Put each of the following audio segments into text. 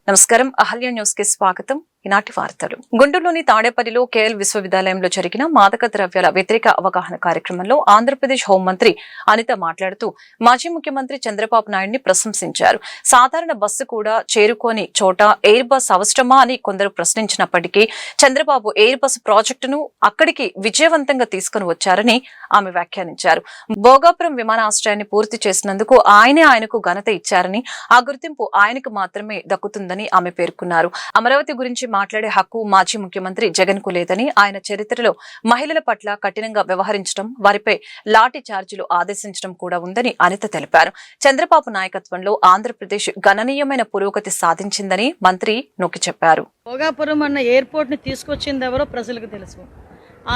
నమస్కారం. అహల్య న్యూస్ కి స్వాగతం. ఈనాటి వార్తలు. గుంటూరులోని తాడేపల్లిలో కేఎల్ విశ్వవిద్యాలయంలో జరిగిన మాదక ద్రవ్యాల వ్యతిరేక అవగాహన కార్యక్రమంలో ఆంధ్రప్రదేశ్ హోంమంత్రి అనిత మాట్లాడుతూ మాజీ ముఖ్యమంత్రి చంద్రబాబు నాయుడిని ప్రశంసించారు. సాధారణ బస్సు కూడా చేరుకోని చోట ఎయిర్ బస్ అవసరమా అని కొందరు ప్రశ్నించినప్పటికీ చంద్రబాబు ఎయిర్ బస్ ప్రాజెక్టును అక్కడికి విజయవంతంగా తీసుకుని వచ్చారని ఆమె వ్యాఖ్యానించారు. భోగాపురం విమానాశ్రయాన్ని పూర్తి చేసినందుకు ఆయనకు ఘనత ఇచ్చారని, ఆ గుర్తింపు ఆయనకు మాత్రమే దక్కుతుందని ఆమె పేర్కొన్నారు. అమరావతి గురించి మాట్లాడే హక్కు మాజీ ముఖ్యమంత్రి జగన్ కు లేదని, ఆయన చరిత్రలో మహిళల పట్ల కఠినంగా వ్యవహరించడం, వారిపై లాఠీ చార్జీలు ఆదేశించడం కూడా ఉందని అనిత తెలిపారు. చంద్రబాబు నాయకత్వంలో ఆంధ్రప్రదేశ్ గణనీయమైన పురోగతి సాధించిందని మంత్రి నొక్కి చెప్పారు. భోగాపురం అన్న ఎయిర్పోర్ట్ ని తీసుకొచ్చింది ఎవరో ప్రజలకు తెలుసు.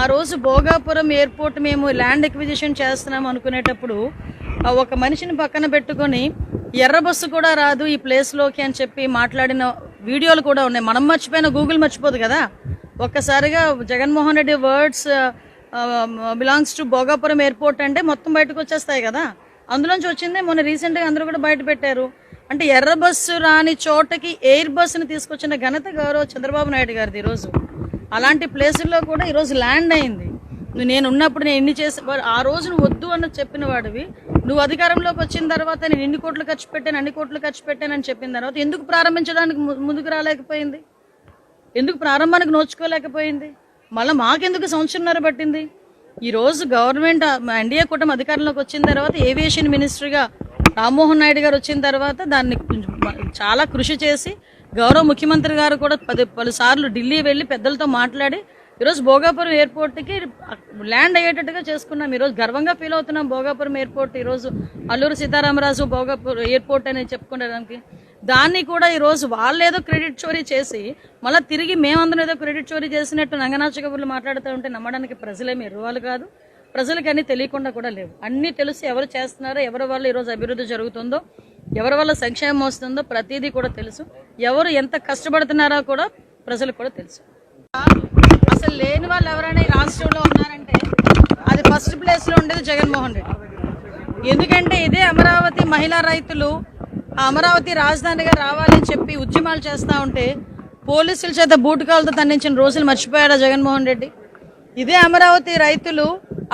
ఆ రోజు భోగాపురం ఎయిర్పోర్ట్ మేము ల్యాండ్ ఎక్విజిషన్ చేస్తున్నాం అనుకునేటప్పుడు ఒక మనిషిని పక్కన పెట్టుకొని ఎర్ర బస్సు కూడా రాదు ఈ ప్లేస్లోకి అని చెప్పి మాట్లాడిన వీడియోలు కూడా ఉన్నాయి. మనం మర్చిపోయిన గూగుల్ మర్చిపోదు కదా. ఒక్కసారిగా Jaganmohan Reddy words belongs to Bhogapuram airport అంటే మొత్తం బయటకు వచ్చేస్తాయి కదా. అందులోంచి వచ్చిందే మొన్న రీసెంట్గా అందరూ కూడా బయట పెట్టారు. అంటే ఎర్ర బస్సు రాని చోటకి ఎయిర్ బస్సుని తీసుకొచ్చిన ఘనత గౌరవ చంద్రబాబు నాయుడు గారిది. ఈరోజు అలాంటి ప్లేసుల్లో కూడా ఈరోజు ల్యాండ్ అయింది. నేను ఉన్నప్పుడు నేను ఎన్ని చేసి ఆ రోజు నువ్వు వద్దు అని చెప్పిన వాడివి, నువ్వు అధికారంలోకి వచ్చిన తర్వాత నేను ఇన్ని కోట్లు ఖర్చు పెట్టాను, అన్ని కోట్లు ఖర్చు పెట్టానని చెప్పిన తర్వాత ఎందుకు ప్రారంభించడానికి ముందుకు రాలేకపోయింది? ఎందుకు ప్రారంభానికి నోచుకోలేకపోయింది? మళ్ళీ మాకెందుకు సంవత్సరంన్నర పట్టింది? ఈరోజు గవర్నమెంట్ ఎన్డీఏ కూటమి అధికారంలోకి వచ్చిన తర్వాత ఏవియేషన్ మినిస్టర్గా రామ్మోహన్ నాయుడు గారు వచ్చిన తర్వాత దాన్ని చాలా కృషి చేసి గౌరవ ముఖ్యమంత్రి గారు కూడా పలుసార్లు ఢిల్లీ వెళ్ళి పెద్దలతో మాట్లాడి ఈరోజు భోగాపురం ఎయిర్పోర్ట్కి ల్యాండ్ అయ్యేటట్టుగా చేసుకున్నాం. ఈరోజు గర్వంగా ఫీల్ అవుతున్నాం. భోగాపురం ఎయిర్పోర్ట్ ఈరోజు అల్లూరు సీతారామరాజు భోగాపురం ఎయిర్పోర్ట్ అని చెప్పుకోవడానికి దాన్ని కూడా ఈరోజు వాళ్ళు ఏదో క్రెడిట్ చోరీ చేసి మళ్ళీ తిరిగి మేమందరం ఏదో క్రెడిట్ చోరీ చేసినట్టు నంగనాచ కబుర్లు మాట్లాడుతూ ఉంటే నమ్మడానికి ప్రజలేమి ఎరువాలు కాదు. ప్రజలకి అన్నీ తెలియకుండా కూడా లేవు. అన్నీ తెలిసి ఎవరు చేస్తున్నారో, ఎవరి వల్ల ఈరోజు అభివృద్ధి జరుగుతుందో, ఎవరి వల్ల సంక్షేమం వస్తుందో ప్రతిదీ కూడా తెలుసు. ఎవరు ఎంత కష్టపడుతున్నారో కూడా ప్రజలకు కూడా తెలుసు. అసలు లేని వాళ్ళు ఎవరైనా ఈ రాష్ట్రంలో ఉన్నారంటే అది ఫస్ట్ ప్లేస్లో ఉండేది జగన్మోహన్ రెడ్డి. ఎందుకంటే ఇదే అమరావతి మహిళా రైతులు అమరావతి రాజధానిగా రావాలని చెప్పి ఉద్యమాలు చేస్తూ ఉంటే పోలీసుల చేత బూటకాలతో తన్నించిన రోజులు మర్చిపోయాడా జగన్మోహన్ రెడ్డి? ఇదే అమరావతి రైతులు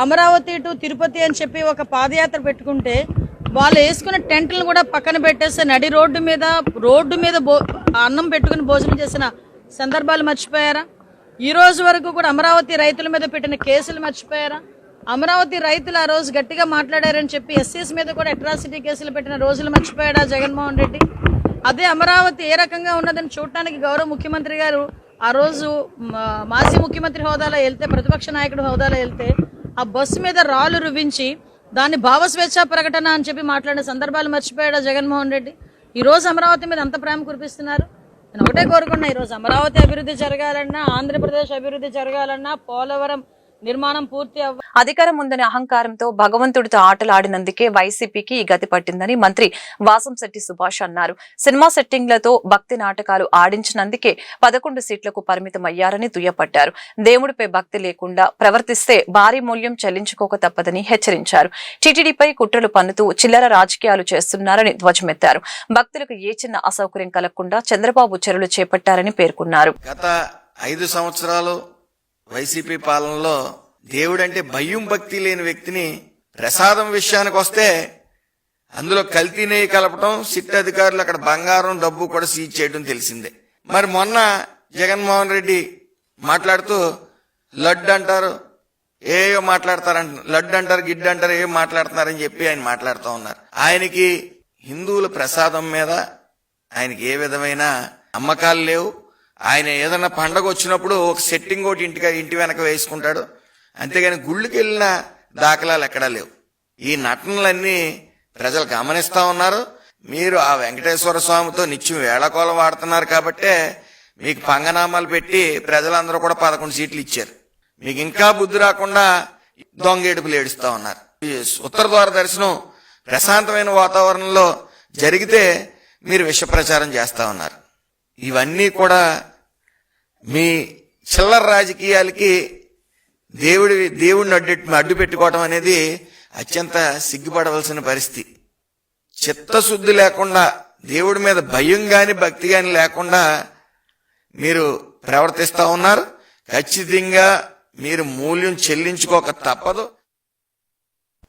అమరావతి టు తిరుపతి అని చెప్పి ఒక పాదయాత్ర పెట్టుకుంటే వాళ్ళు వేసుకున్న టెంట్లను కూడా పక్కన పెట్టేస్తే నడి రోడ్డు మీద అన్నం పెట్టుకుని భోజనం చేసిన సందర్భాలు మర్చిపోయారా? ఈ రోజు వరకు కూడా అమరావతి రైతుల మీద పెట్టిన కేసులు మర్చిపోయారా? అమరావతి రైతులు ఆ రోజు గట్టిగా మాట్లాడారని చెప్పి ఎస్సీస్ మీద కూడా అట్రాసిటీ కేసులు పెట్టిన రోజులు మర్చిపోయాడా జగన్మోహన్ రెడ్డి? అదే అమరావతి ఏ రకంగా ఉన్నదని చూడటానికి గౌరవ ముఖ్యమంత్రి గారు ఆ రోజు మాజీ ముఖ్యమంత్రి హోదాలో వెళ్తే, ప్రతిపక్ష నాయకుడు హోదాలో వెళ్తే ఆ బస్సు మీద రాళ్లు రువ్వించి దాన్ని భావస్వేచ్ఛ ప్రకటన అని చెప్పి మాట్లాడిన సందర్భాలు మర్చిపోయాడా జగన్మోహన్ రెడ్డి? ఈ రోజు అమరావతి మీద అంత ప్రేమ కురిపిస్తున్నారు. నేను ఒకటే కోరుకున్నా, ఈరోజు అమరావతి అభివృద్ధి జరగాలన్నా, ఆంధ్రప్రదేశ్ అభివృద్ధి జరగాలన్నా, పోలవరం నిర్మాణం పూర్తి అధికారం ఉందని అహంకారంతో భగవంతుడితో ఆటలాడినందుకే వైసీపీకి ఈ గతి పట్టిందని మంత్రి వాసంశెట్టి సుభాష్ అన్నారు. సినిమా సెట్టింగ్లతో భక్తి నాటకాలు ఆడించినందుకే 11 సీట్లకు పరిమితమయ్యారని దుయ్యపట్టారు. దేవుడిపై భక్తి లేకుండా ప్రవర్తిస్తే భారీ మూల్యం చెల్లించుకోక తప్పదని హెచ్చరించారు. టీటీడీపై కుట్రలు పన్నుతూ చిల్లర రాజకీయాలు చేస్తున్నారని ధ్వజమెత్తారు. భక్తులకు ఏ చిన్న అసౌకర్యం కలగకుండా చంద్రబాబు చర్యలు చేపట్టారని పేర్కొన్నారు. గత 5 సంవత్సరాలు వైసీపీ పాలనలో దేవుడంటే భయం భక్తి లేని వ్యక్తిని ప్రసాదం విషయానికి వస్తే అందులో కల్తీ నెయ్యి కలపటం, సిట్ అధికారులు అక్కడ బంగారం డబ్బు కూడా సీజ్ చేయడం తెలిసిందే. మరి మొన్న జగన్మోహన్ రెడ్డి మాట్లాడుతూ లడ్డు అంటారు, ఏయో మాట్లాడతారంట, లడ్డు అంటారు, గిడ్డు అంటారు, ఏం మాట్లాడుతున్నారని చెప్పి ఆయన మాట్లాడుతూ ఉన్నారు. ఆయనకి హిందువుల ప్రసాదం మీద ఆయనకి ఏ విధమైన నమ్మకాలు లేవు. ఆయన ఏదన్నా పండగ వచ్చినప్పుడు ఒక సెట్టింగ్ ఒకటి ఇంటి వెనక వేసుకుంటాడు, అంతేగాని గుళ్ళకి వెళ్ళిన దాఖలాలు ఎక్కడా లేవు. ఈ నటనలన్నీ ప్రజలు గమనిస్తా ఉన్నారు. మీరు ఆ వెంకటేశ్వర స్వామితో నిత్యం వేళకోళం వాడుతున్నారు కాబట్టే మీకు పంగనామాలు పెట్టి ప్రజలందరూ కూడా 11 సీట్లు ఇచ్చారు. మీకు ఇంకా బుద్ధి రాకుండా దొంగేడుపులు ఏడుస్తా ఉన్నారు. ఉత్తర ద్వార దర్శనం ప్రశాంతమైన వాతావరణంలో జరిగితే మీరు విష ప్రచారం చేస్తా ఉన్నారు. ఇవన్నీ కూడా మీ చిల్లర రాజకీయాలకి దేవుడిని అడ్డు పెట్టుకోవటం అనేది అత్యంత సిగ్గుపడవలసిన పరిస్థితి. చిత్తశుద్ధి లేకుండా దేవుడి మీద భయం గాని భక్తి గాని లేకుండా మీరు ప్రవర్తిస్తా ఉన్నారు. ఖచ్చితంగా మీరు మూల్యం చెల్లించుకోక తప్పదు.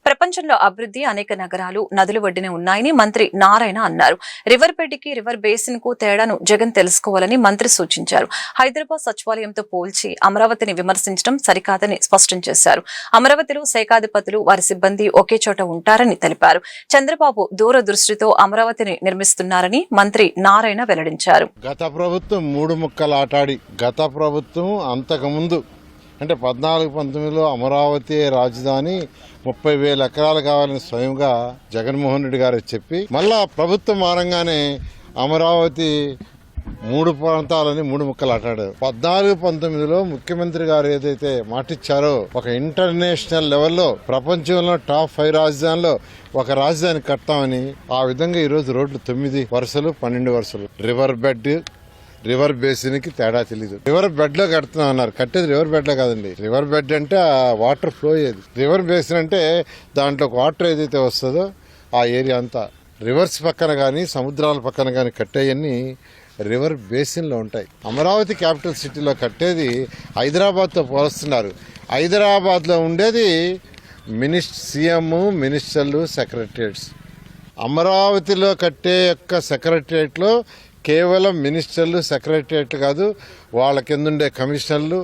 ప్రపంచంలో అభివృద్ధి అనేక నగరాలు నదులు ఒడ్డున ఉన్నాయని మంత్రి నారాయణ అన్నారు. రివర్ బెడ్కి రివర్ బేసిన్ కు తేడాను జగన్ తెలుసుకోవాలని మంత్రి సూచించారు. హైదరాబాద్ సచివాలయంతో పోల్చి అమరావతిని విమర్శించడం సరికాదని స్పష్టం చేశారు. అమరావతిలో శాఖాధిపతులు వారి సిబ్బంది ఒకే చోట ఉంటారని తెలిపారు. చంద్రబాబు దూరదృష్టితో అమరావతిని నిర్మిస్తున్నారని మంత్రి నారాయణ వెల్లడించారు. గత ప్రభుత్వం 3 ముక్కలు ఆటాడి, గత ప్రభుత్వం అంతకుముందు అంటే 14-19లో అమరావతి రాజధాని 30,000 ఎకరాలు కావాలని స్వయంగా జగన్మోహన్ రెడ్డి గారు చెప్పి మళ్ళా ప్రభుత్వం మారంగానే అమరావతి 3 ప్రాంతాలని 3 ముక్కలు ఆటాడారు. 14-19లో ముఖ్యమంత్రి గారు ఏదైతే మాటిచ్చారో ఒక ఇంటర్నేషనల్ లెవెల్లో ప్రపంచంలో టాప్ 5 రాజధానిలో ఒక రాజధాని కడతామని, ఆ విధంగా ఈరోజు రోడ్లు 9 వరుసలు 12 వరుసలు. రివర్ బేసిన్ కి తేడా తెలీదు. రివర్ బెడ్ లో కడుతున్నాం అన్నారు. కట్టేది రివర్ బెడ్ లో కాదండి. రివర్ బెడ్ అంటే ఆ వాటర్ ఫ్లో అయ్యేది. రివర్ బేసిన్ అంటే దాంట్లో వాటర్ ఏదైతే వస్తుందో ఆ ఏరియా అంతా. రివర్స్ పక్కన గానీ సముద్రాల పక్కన గానీ కట్టేయన్నీ రివర్ బేసిన్ లో ఉంటాయి. అమరావతి క్యాపిటల్ సిటీలో కట్టేది హైదరాబాద్ తో పోలుస్తున్నారు. హైదరాబాద్ లో ఉండేది సీఎం, మినిస్టర్లు, సెక్రటరియట్స్. అమరావతిలో కట్టే యొక్క సెక్రటరియట్ లో కేవలం మినిస్టర్లు, సెక్రటరియట్లు కాదు, వాళ్ళ కిందుండే కమిషనర్లు,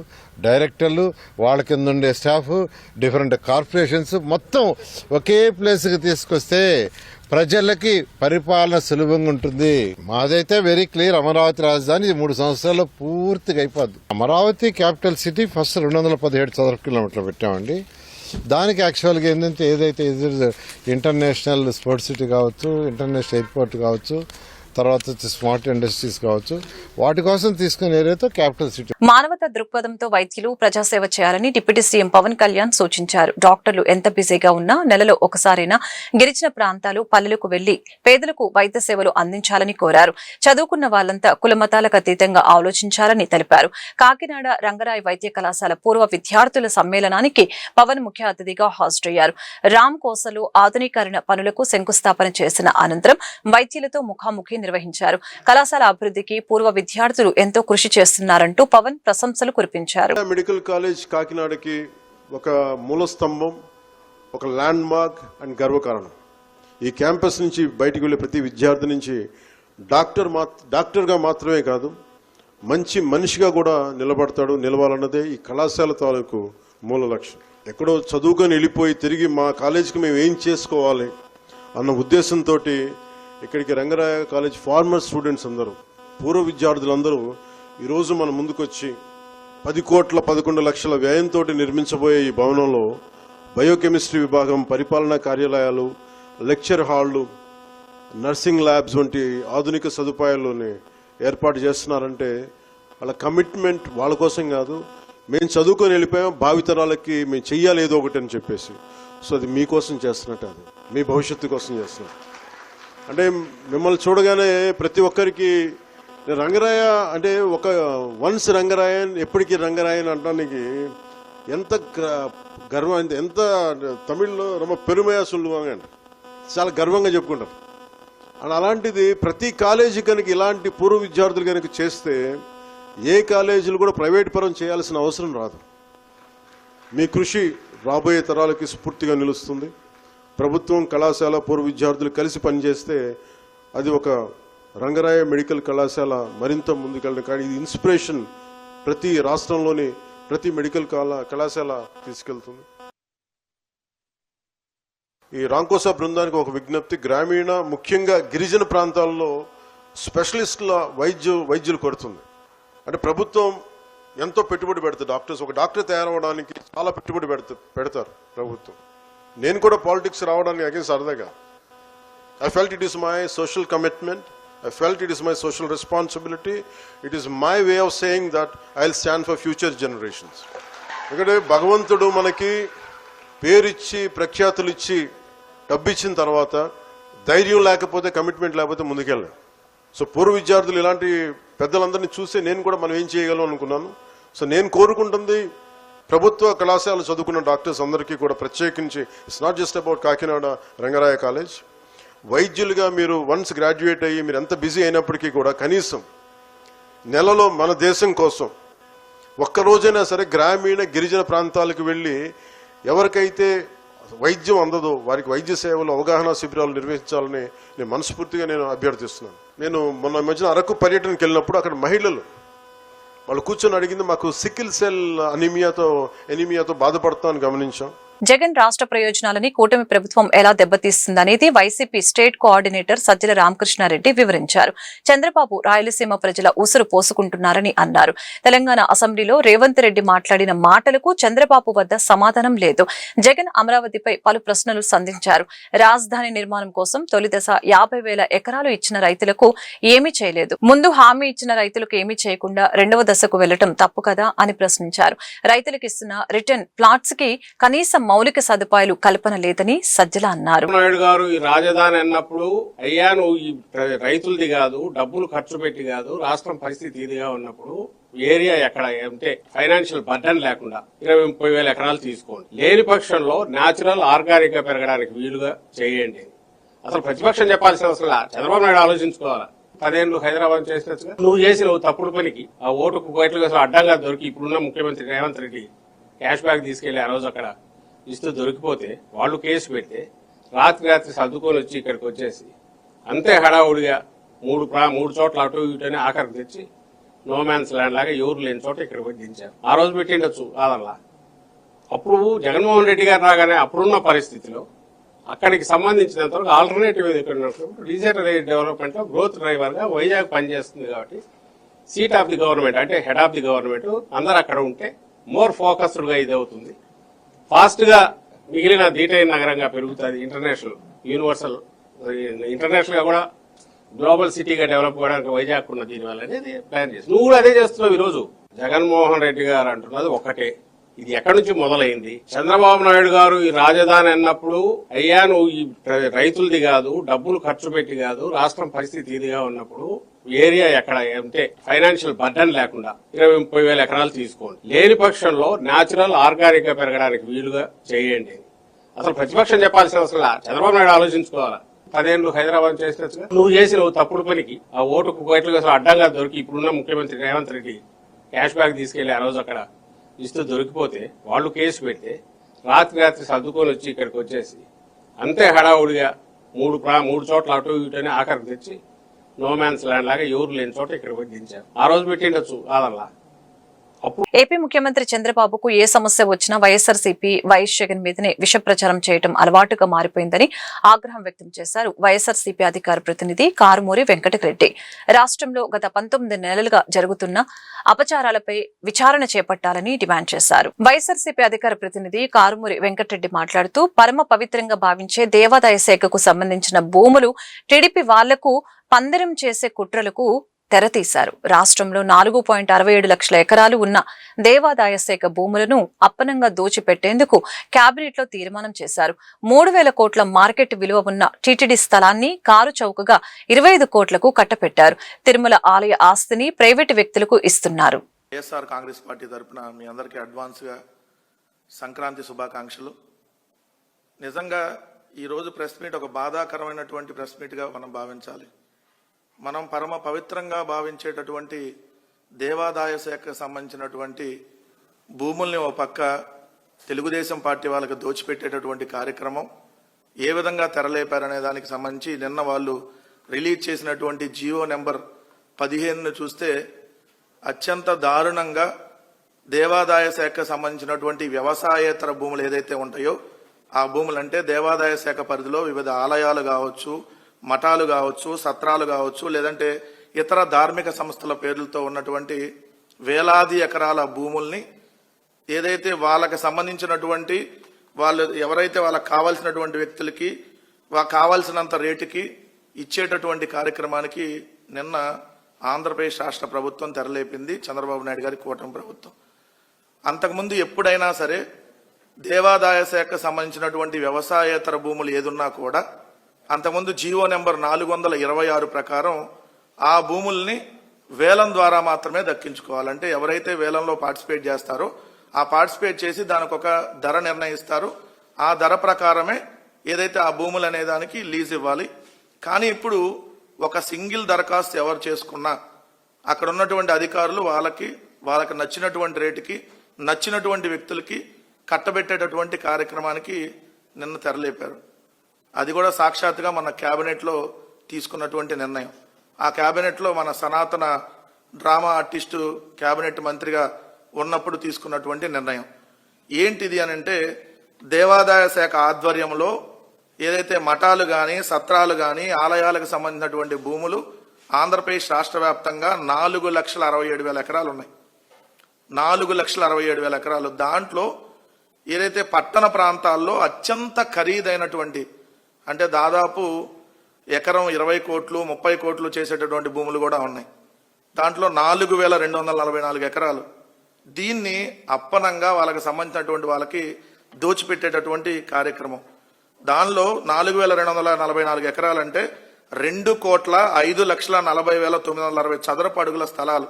డైరెక్టర్లు, వాళ్ళ కిందుండే స్టాఫ్, డిఫరెంట్ కార్పొరేషన్స్ మొత్తం ఒకే ప్లేస్కి తీసుకొస్తే ప్రజలకి పరిపాలన సులభంగా ఉంటుంది. మాదైతే వెరీ క్లియర్. అమరావతి రాజధాని 3 సంవత్సరాల్లో పూర్తిగా అయిపోద్ది. అమరావతి క్యాపిటల్ సిటీ ఫస్ట్ 217 చదరపు కిలోమీటర్లు పెట్టామండి. దానికి యాక్చువల్గా ఏంటంటే ఏదైతే ఇంటర్నేషనల్ స్పోర్ట్స్ సిటీ కావచ్చు, ఇంటర్నేషనల్ ఎయిర్పోర్ట్ కావచ్చు, తర్వాత స్మార్ట్ ఇండస్ట్రీస్ కావచ్చు, వాటి కోసం తీసుకునే ఏరియాతో క్యాపిటల్ సిటీ. మానవతా దృక్పథంతో వైద్యులు ప్రజాసేవ చేయాలని డిప్యూటీ సీఎం పవన్ కళ్యాణ్ సూచించారు. డాక్టర్లు ఎంత బిజీగా ఉన్నా నెలలో ఒకసారైనా గిరిజన ప్రాంతాలు, పల్లెలకు వెళ్లి పేదలకు వైద్య సేవలు అందించాలని కోరారు. చదువుకున్న వాళ్లంతా కులమతాలకు అతీతంగా ఆలోచించాలని తెలిపారు. కాకినాడ రంగరాయ్ వైద్య కళాశాల పూర్వ విద్యార్థుల సమ్మేళనానికి పవన్ ముఖ్య అతిథిగా హాజరయ్యారు. రామ్ కోసలో ఆధునీకరణ పనులకు శంకుస్థాపన చేసిన అనంతరం వైద్యులతో ముఖాముఖి నిర్వహించారు. కళాశాల అభివృద్ధికి పూర్వ విద్యార్థులు ఎంతో కృషి చేస్తున్నారంటూ పవన్ ప్రశంసలు కురిపించారు. మెడికల్ కాలేజ్ కాకినాడకి ఒక మూల స్తంభం, ఒక ల్యాండ్ మార్క్ అండ్ గర్వకారణం. ఈ క్యాంపస్ నుంచి బయటకు వెళ్లే ప్రతి విద్యార్థి నుంచి డాక్టర్గా మాత్రమే కాదు, మంచి మనిషిగా కూడా నిలవాలన్నదే ఈ కళాశాల తాలూకు మూల లక్ష్యం. ఎక్కడో చదువుకొని వెళ్ళిపోయి తిరిగి మా కాలేజీకి మేము ఏం చేసుకోవాలి అన్న ఉద్దేశంతో ఇక్కడికి రంగరాయ కాలేజ్ ఫార్మర్ స్టూడెంట్స్ అందరూ, పూర్వ విద్యార్థులందరూ ఈరోజు మన ముందుకొచ్చి 10 కోట్ల 11 లక్షల వ్యయంతో నిర్మించబోయే ఈ భవనంలో బయోకెమిస్ట్రీ విభాగం, పరిపాలనా కార్యాలయాలు, లెక్చర్ హాళ్లు, నర్సింగ్ ల్యాబ్స్ వంటి ఆధునిక సదుపాయాల్లోనే ఏర్పాటు చేస్తున్నారంటే వాళ్ళ కమిట్మెంట్ వాళ్ళ కోసం కాదు, మేము చదువుకొని వెళ్ళిపోయాం, భావితరాలకి మేము చెయ్యాలి ఏదో ఒకటి అని చెప్పేసి. సో అది మీకోసం చేస్తున్నట్టు, అది మీ భవిష్యత్తు కోసం చేస్తున్నారు. అంటే మిమ్మల్ని చూడగానే ప్రతి ఒక్కరికి రంగరాయ అంటే ఒక వన్స్ రంగరాయన్ ఎప్పటికీ రంగరాయన్ అనడానికి ఎంత గర్వం, ఎంత తమిళ్లో రొమ్మ పెరుమయ సుల్లువాంగ అంటే చాలా గర్వంగా చెప్పుకుంటారు. అండ్ అలాంటిది ప్రతి కాలేజీ కనుక ఇలాంటి పూర్వ విద్యార్థులు కనుక చేస్తే ఏ కాలేజీలు కూడా ప్రైవేట్ పరం చేయాల్సిన అవసరం రాదు. మీ కృషి రాబోయే తరాలకి స్ఫూర్తిగా నిలుస్తుంది. ప్రభుత్వం, కళాశాల, పూర్వ విద్యార్థులు కలిసి పనిచేస్తే అది ఒక రంగరాయ మెడికల్ కళాశాల మరింత ముందుకెళ్ళడం. కానీ ఇది ఇన్స్పిరేషన్ ప్రతి రాష్ట్రంలోని ప్రతి మెడికల్ కళాశాల తీసుకెళ్తుంది. ఈ రాంకోసా బృందానికి ఒక విజ్ఞప్తి, గ్రామీణ ముఖ్యంగా గిరిజన ప్రాంతాల్లో స్పెషలిస్టుల వైద్యులు కొడుతుంది. అంటే ప్రభుత్వం ఎంతో పెట్టుబడి పెడుతుంది. డాక్టర్స్, ఒక డాక్టర్ తయారవడానికి చాలా పెట్టుబడి పెడతారు ప్రభుత్వం. నేను కూడా పాలిటిక్స్ రావడానికి అగైన్ సరదాగా I felt it is my social commitment, I felt it is my social responsibility, it is my way of saying that I'll stand for future generations. ఎందుకంటే భగవంతుడు మనకి పేరిచ్చి ప్రఖ్యాతులు ఇచ్చి డబ్బు ఇచ్చిన తర్వాత ధైర్యం లేకపోతే, కమిట్మెంట్ లేకపోతే ముందుకెళ్ళాం. సో పూర్వ విద్యార్థులు ఇలాంటి పెద్దలందరినీ చూసి నేను కూడా మనం ఏం చేయగలం అనుకున్నాను. సో నేను కోరుకుంటుంది ప్రభుత్వ కళాశాల చదువుకున్న డాక్టర్స్ అందరికీ కూడా ప్రత్యేకించి, it's not just about Kakinada Rangaraya college, వైద్యులుగా మీరు వన్స్ గ్రాడ్యుయేట్ అయ్యి మీరు ఎంత బిజీ అయినప్పటికీ కూడా కనీసం నెలలో మన దేశం కోసం ఒక్కరోజైనా సరే గ్రామీణ గిరిజన ప్రాంతాలకు వెళ్ళి ఎవరికైతే వైద్యం అందదో వారికి వైద్య సేవలు అవగాహన శిబిరాలు నిర్వహించాలని నేను మనస్ఫూర్తిగా అభ్యర్థిస్తున్నాను. నేను మొన్న మధ్యన అరకు పర్యటనకి వెళ్ళినప్పుడు అక్కడ మహిళలు వాళ్ళు కూర్చొని అడిగింది, మాకు సికిల్ సెల్ ఎనీమియాతో బాధపడతామని గమనించాం. జగన్ రాష్ట్ర ప్రయోజనాలని కూటమి ప్రభుత్వం ఎలా దెబ్బతీస్తుందనేది వైసీపీ స్టేట్ కోఆర్డినేటర్ సజ్జల రామకృష్ణారెడ్డి వివరించారు. చంద్రబాబు రాయలసీమ ప్రజల ఊసురు పోసుకుంటున్నారని అన్నారు. తెలంగాణ అసెంబ్లీలో రేవంత్ రెడ్డి మాట్లాడిన మాటలకు చంద్రబాబు వద్ద సమాధానం లేదు. జగన్ అమరావతిపై పలు ప్రశ్నలు సంధించారు. రాజధాని నిర్మాణం కోసం తొలి దశ 50,000 ఎకరాలు ఇచ్చిన రైతులకు ఏమీ చేయలేదు. ముందు హామీ ఇచ్చిన రైతులకు ఏమీ చేయకుండా రెండవ దశకు వెళ్లటం తప్పు కదా అని ప్రశ్నించారు. రైతులకు ఇస్తున్న రిటర్న్ ప్లాట్స్ కి కనీసం మౌలిక సదుపాయాలు కల్పన లేదని సజ్జల అన్నారు. నాయుడు గారు ఈ రాజధాని అన్నప్పుడు అయ్యా నువ్వు ఈ రైతులది కాదు, డబ్బులు ఖర్చు పెట్టి కాదు, రాష్ట్రం పరిస్థితి ఇదిగా ఉన్నప్పుడు ఏరియా ఎక్కడ అంటే ఫైనాన్షియల్ బర్డన్ లేకుండా 20-30,000 ఎకరాలు తీసుకోండి. లేని పక్షంలో న్యాచురల్ ఆర్గానిక్ గా పెరగడానికి వీలుగా చేయండి. అసలు ప్రతిపక్షం చెప్పాల్సిన అవసరం చంద్రబాబు నాయుడు ఆలోచించుకోవాలా. 10 ఏళ్ళు హైదరాబాద్ చేసినట్టుగా నువ్వు తప్పుడు పనికి ఆ ఓటుకు కోట్లుగా అడ్డంగా దొరికి ఇప్పుడున్న ముఖ్యమంత్రి రేవంత్ రెడ్డి క్యాష్ బ్యాక్ తీసుకెళ్లి ఆ రోజు అక్కడ ఇస్తూ దొరికిపోతే వాళ్ళు కేసు పెడితే రాత్రి సర్దుకొని వచ్చి ఇక్కడికి వచ్చేసి అంతే హడావుడిగా మూడు చోట్ల అటు ఇటుని ఆఖరికి తెచ్చి నో మ్యాన్స్ ల్యాండ్ లాగా ఎవరు లేని చోట ఇక్కడికి వచ్చి దించారు. ఆ రోజు పెట్టిండొచ్చు కాదల్లా. అప్పుడు జగన్మోహన్ రెడ్డి గారు రాగానే అప్పుడున్న పరిస్థితిలో అక్కడికి సంబంధించినంత వరకు ఆల్టర్నేటివ్ రీజనల్ డెవలప్మెంట్ లో గ్రోత్ డ్రైవర్ గా వైజాగ్ పనిచేస్తుంది కాబట్టి సీట్ ఆఫ్ ది గవర్నమెంట్ అంటే హెడ్ ఆఫ్ ది గవర్నమెంట్ అందరు అక్కడ ఉంటే మోర్ ఫోకస్డ్ గా ఇది అవుతుంది. ఫాస్ట్ గా మిగిలిన దీటైన నగరంగా పెరుగుతుంది. ఇంటర్నేషనల్ గా కూడా గ్లోబల్ సిటీగా డెవలప్ అవడానికి వైజాగ్ ఉన్న దీనివల్ల అనేది ప్లాన్ చేసి నువ్వు కూడా అదే చేస్తున్నావు. ఈ రోజు జగన్మోహన్ రెడ్డి గారు అంటున్నది ఒకటే, ఇది ఎక్కడి నుంచి మొదలైంది? చంద్రబాబు నాయుడు గారు ఈ రాజధాని అన్నప్పుడు అయ్యా నువ్వు ఈ రైతులది కాదు, డబ్బులు ఖర్చు పెట్టి కాదు, రాష్ట్రం పరిస్థితి ఇదిగా ఉన్నప్పుడు ఏరియా ఎక్కడ అంటే ఫైనాన్షియల్ బర్డన్ లేకుండా 20-30,000 ఎకరాలు తీసుకోండి. లేని పక్షంలో న్యాచురల్ ఆర్గానిక్ గా పెరగడానికి వీలుగా చేయండి. అసలు ప్రతిపక్షం చెప్పాల్సిన అవసరం చంద్రబాబు నాయుడు ఆలోచించుకోవాలా. 10 ఏళ్ళు హైదరాబాద్ చేసినట్టుగా నువ్వు తప్పుడు పనికి ఆ ఓటుకు కోట్లుగా అడ్డంగా దొరికి ఇప్పుడున్న ముఖ్యమంత్రి రేవంత్ రెడ్డి క్యాష్ బ్యాక్ తీసుకెళ్లి ఆ రోజు అక్కడ ఇస్తూ దొరికిపోతే వాళ్ళు కేసు పెడితే రాత్రి సర్దుకొని వచ్చి ఇక్కడికి వచ్చేసి అంతే హడావుడిగా మూడు చోట్ల అటు ఇటుని ఆఖరికి తెచ్చి నో మ్యాన్స్ ల్యాండ్ లాగా ఎవరు లేని చోట ఇక్కడికి వచ్చి దించారు. ఆ రోజు పెట్టిండొచ్చు కాదల్లా. ఏపీ ముఖ్యమంత్రి చంద్రబాబుకు ఏ సమస్య వచ్చినా వైఎస్ఆర్సీపీ వైఎస్ జగన్ మీదనే విష ప్రచారం చేయడం అలవాటుగా మారిపోయిందని ఆగ్రహం వ్యక్తం చేశారు వైఎస్ఆర్సీపీ అధికార ప్రతినిధి కారుమూరి వెంకటరెడ్డి. రాష్ట్రంలో గత 19 నెలలుగా జరుగుతున్న అపచారాలపై విచారణ చేపట్టాలని డిమాండ్ చేశారు. వైఎస్ఆర్సీపీ అధికార ప్రతినిధి కారుమూరి వెంకటరెడ్డి మాట్లాడుతూ పరమ పవిత్రంగా భావించే దేవాదాయ శాఖకు సంబంధించిన భూములు టీడీపీ వాళ్లకు పందెరం చేసే కుట్రలకు తెరతీశారు. రాష్ట్రంలో 4.67 లక్షల ఎకరాలు ఉన్న దేవాదాయ శాఖ భూములను అప్పనంగా దోచిపెట్టేందుకు కేబినెట్ లో తీర్మానం చేశారు. 3,000 కోట్ల మార్కెట్ విలువ ఉన్న టీటీడీ స్థలాన్ని కారు చౌకగా 25 కోట్లకు కట్టపెట్టారు. తిరుమల ఆలయ ఆస్తిని ప్రైవేటు వ్యక్తులకు ఇస్తున్నారు. వైఎస్ఆర్ కాంగ్రెస్ పార్టీ తరఫున మీ అందరికీ అడ్వాన్స్ గా సంక్రాంతి శుభాకాంక్షలు. నిజంగా ఈ రోజు ప్రెస్ మీట్ ఒక బాధాకరమైనటువంటి ప్రెస్ మీట్ గా మనం భావించాలి. మనం పరమ పవిత్రంగా భావించేటటువంటి దేవాదాయ శాఖకు సంబంధించినటువంటి భూముల్ని ఓ పక్క తెలుగుదేశం పార్టీ వాళ్ళకి దోచిపెట్టేటటువంటి కార్యక్రమం ఏ విధంగా తెరలేపారనే దానికి సంబంధించి నిన్న వాళ్ళు రిలీజ్ చేసినటువంటి జియో నెంబర్ 15ను చూస్తే అత్యంత దారుణంగా దేవాదాయ శాఖకు సంబంధించినటువంటి వ్యవసాయేతర భూములు ఏదైతే ఉంటాయో ఆ భూములంటే దేవాదాయ శాఖ పరిధిలో వివిధ ఆలయాలు కావచ్చు, మఠాలు కావచ్చు, సత్రాలు కావచ్చు, లేదంటే ఇతర ధార్మిక సంస్థల పేర్లతో ఉన్నటువంటి వేలాది ఎకరాల భూముల్ని ఏదైతే వాళ్ళకి సంబంధించినటువంటి వాళ్ళు ఎవరైతే వాళ్ళకి కావాల్సినటువంటి వ్యక్తులకి కావాల్సినంత రేటుకి ఇచ్చేటటువంటి కార్యక్రమానికి నిన్న ఆంధ్రప్రదేశ్ రాష్ట్ర ప్రభుత్వం తెరలేపింది, చంద్రబాబు నాయుడు గారి కూటమి ప్రభుత్వం. అంతకుముందు ఎప్పుడైనా సరే దేవాదాయ శాఖకు సంబంధించినటువంటి వ్యవసాయేతర భూములు ఏదున్నా కూడా అంతకుముందు జియో నెంబర్ 426 ప్రకారం ఆ భూముల్ని వేలం ద్వారా మాత్రమే దక్కించుకోవాలంటే ఎవరైతే వేలంలో పార్టిసిపేట్ చేస్తారో ఆ పార్టిసిపేట్ చేసి దానికి ఒక ధర నిర్ణయిస్తారు. ఆ ధర ప్రకారమే ఏదైతే ఆ భూములు అనే దానికి లీజ్ ఇవ్వాలి. కానీ ఇప్పుడు ఒక సింగిల్ దరఖాస్తు ఎవరు చేసుకున్నా అక్కడ ఉన్నటువంటి అధికారులు వాళ్ళకి నచ్చినటువంటి రేటుకి నచ్చినటువంటి వ్యక్తులకి కట్టబెట్టేటటువంటి కార్యక్రమానికి నిన్న తెరలేపారు. అది కూడా సాక్షాత్తుగా మన క్యాబినెట్లో తీసుకున్నటువంటి నిర్ణయం. ఆ క్యాబినెట్లో మన సనాతన డ్రామా ఆర్టిస్టు క్యాబినెట్ మంత్రిగా ఉన్నప్పుడు తీసుకున్నటువంటి నిర్ణయం. ఏంటిది అని అంటే, దేవాదాయ శాఖ ఆధ్వర్యంలో ఏదైతే మఠాలు కానీ సత్రాలు కానీ ఆలయాలకు సంబంధించినటువంటి భూములు ఆంధ్రప్రదేశ్ రాష్ట్ర వ్యాప్తంగా 4,67,000 ఎకరాలు ఉన్నాయి. 4,67,000 ఎకరాలు. దాంట్లో ఏదైతే పట్టణ ప్రాంతాల్లో అత్యంత ఖరీదైనటువంటి, అంటే దాదాపు ఎకరం 20 కోట్లు 30 కోట్లు చేసేటటువంటి భూములు కూడా ఉన్నాయి. దాంట్లో 4,244 ఎకరాలు. దీన్ని అప్పనంగా వాళ్ళకి సంబంధించినటువంటి వాళ్ళకి దోచిపెట్టేటటువంటి కార్యక్రమం. దానిలో 4,244 ఎకరాలంటే 2,05,40,960 చదరపు అడుగుల స్థలాలు.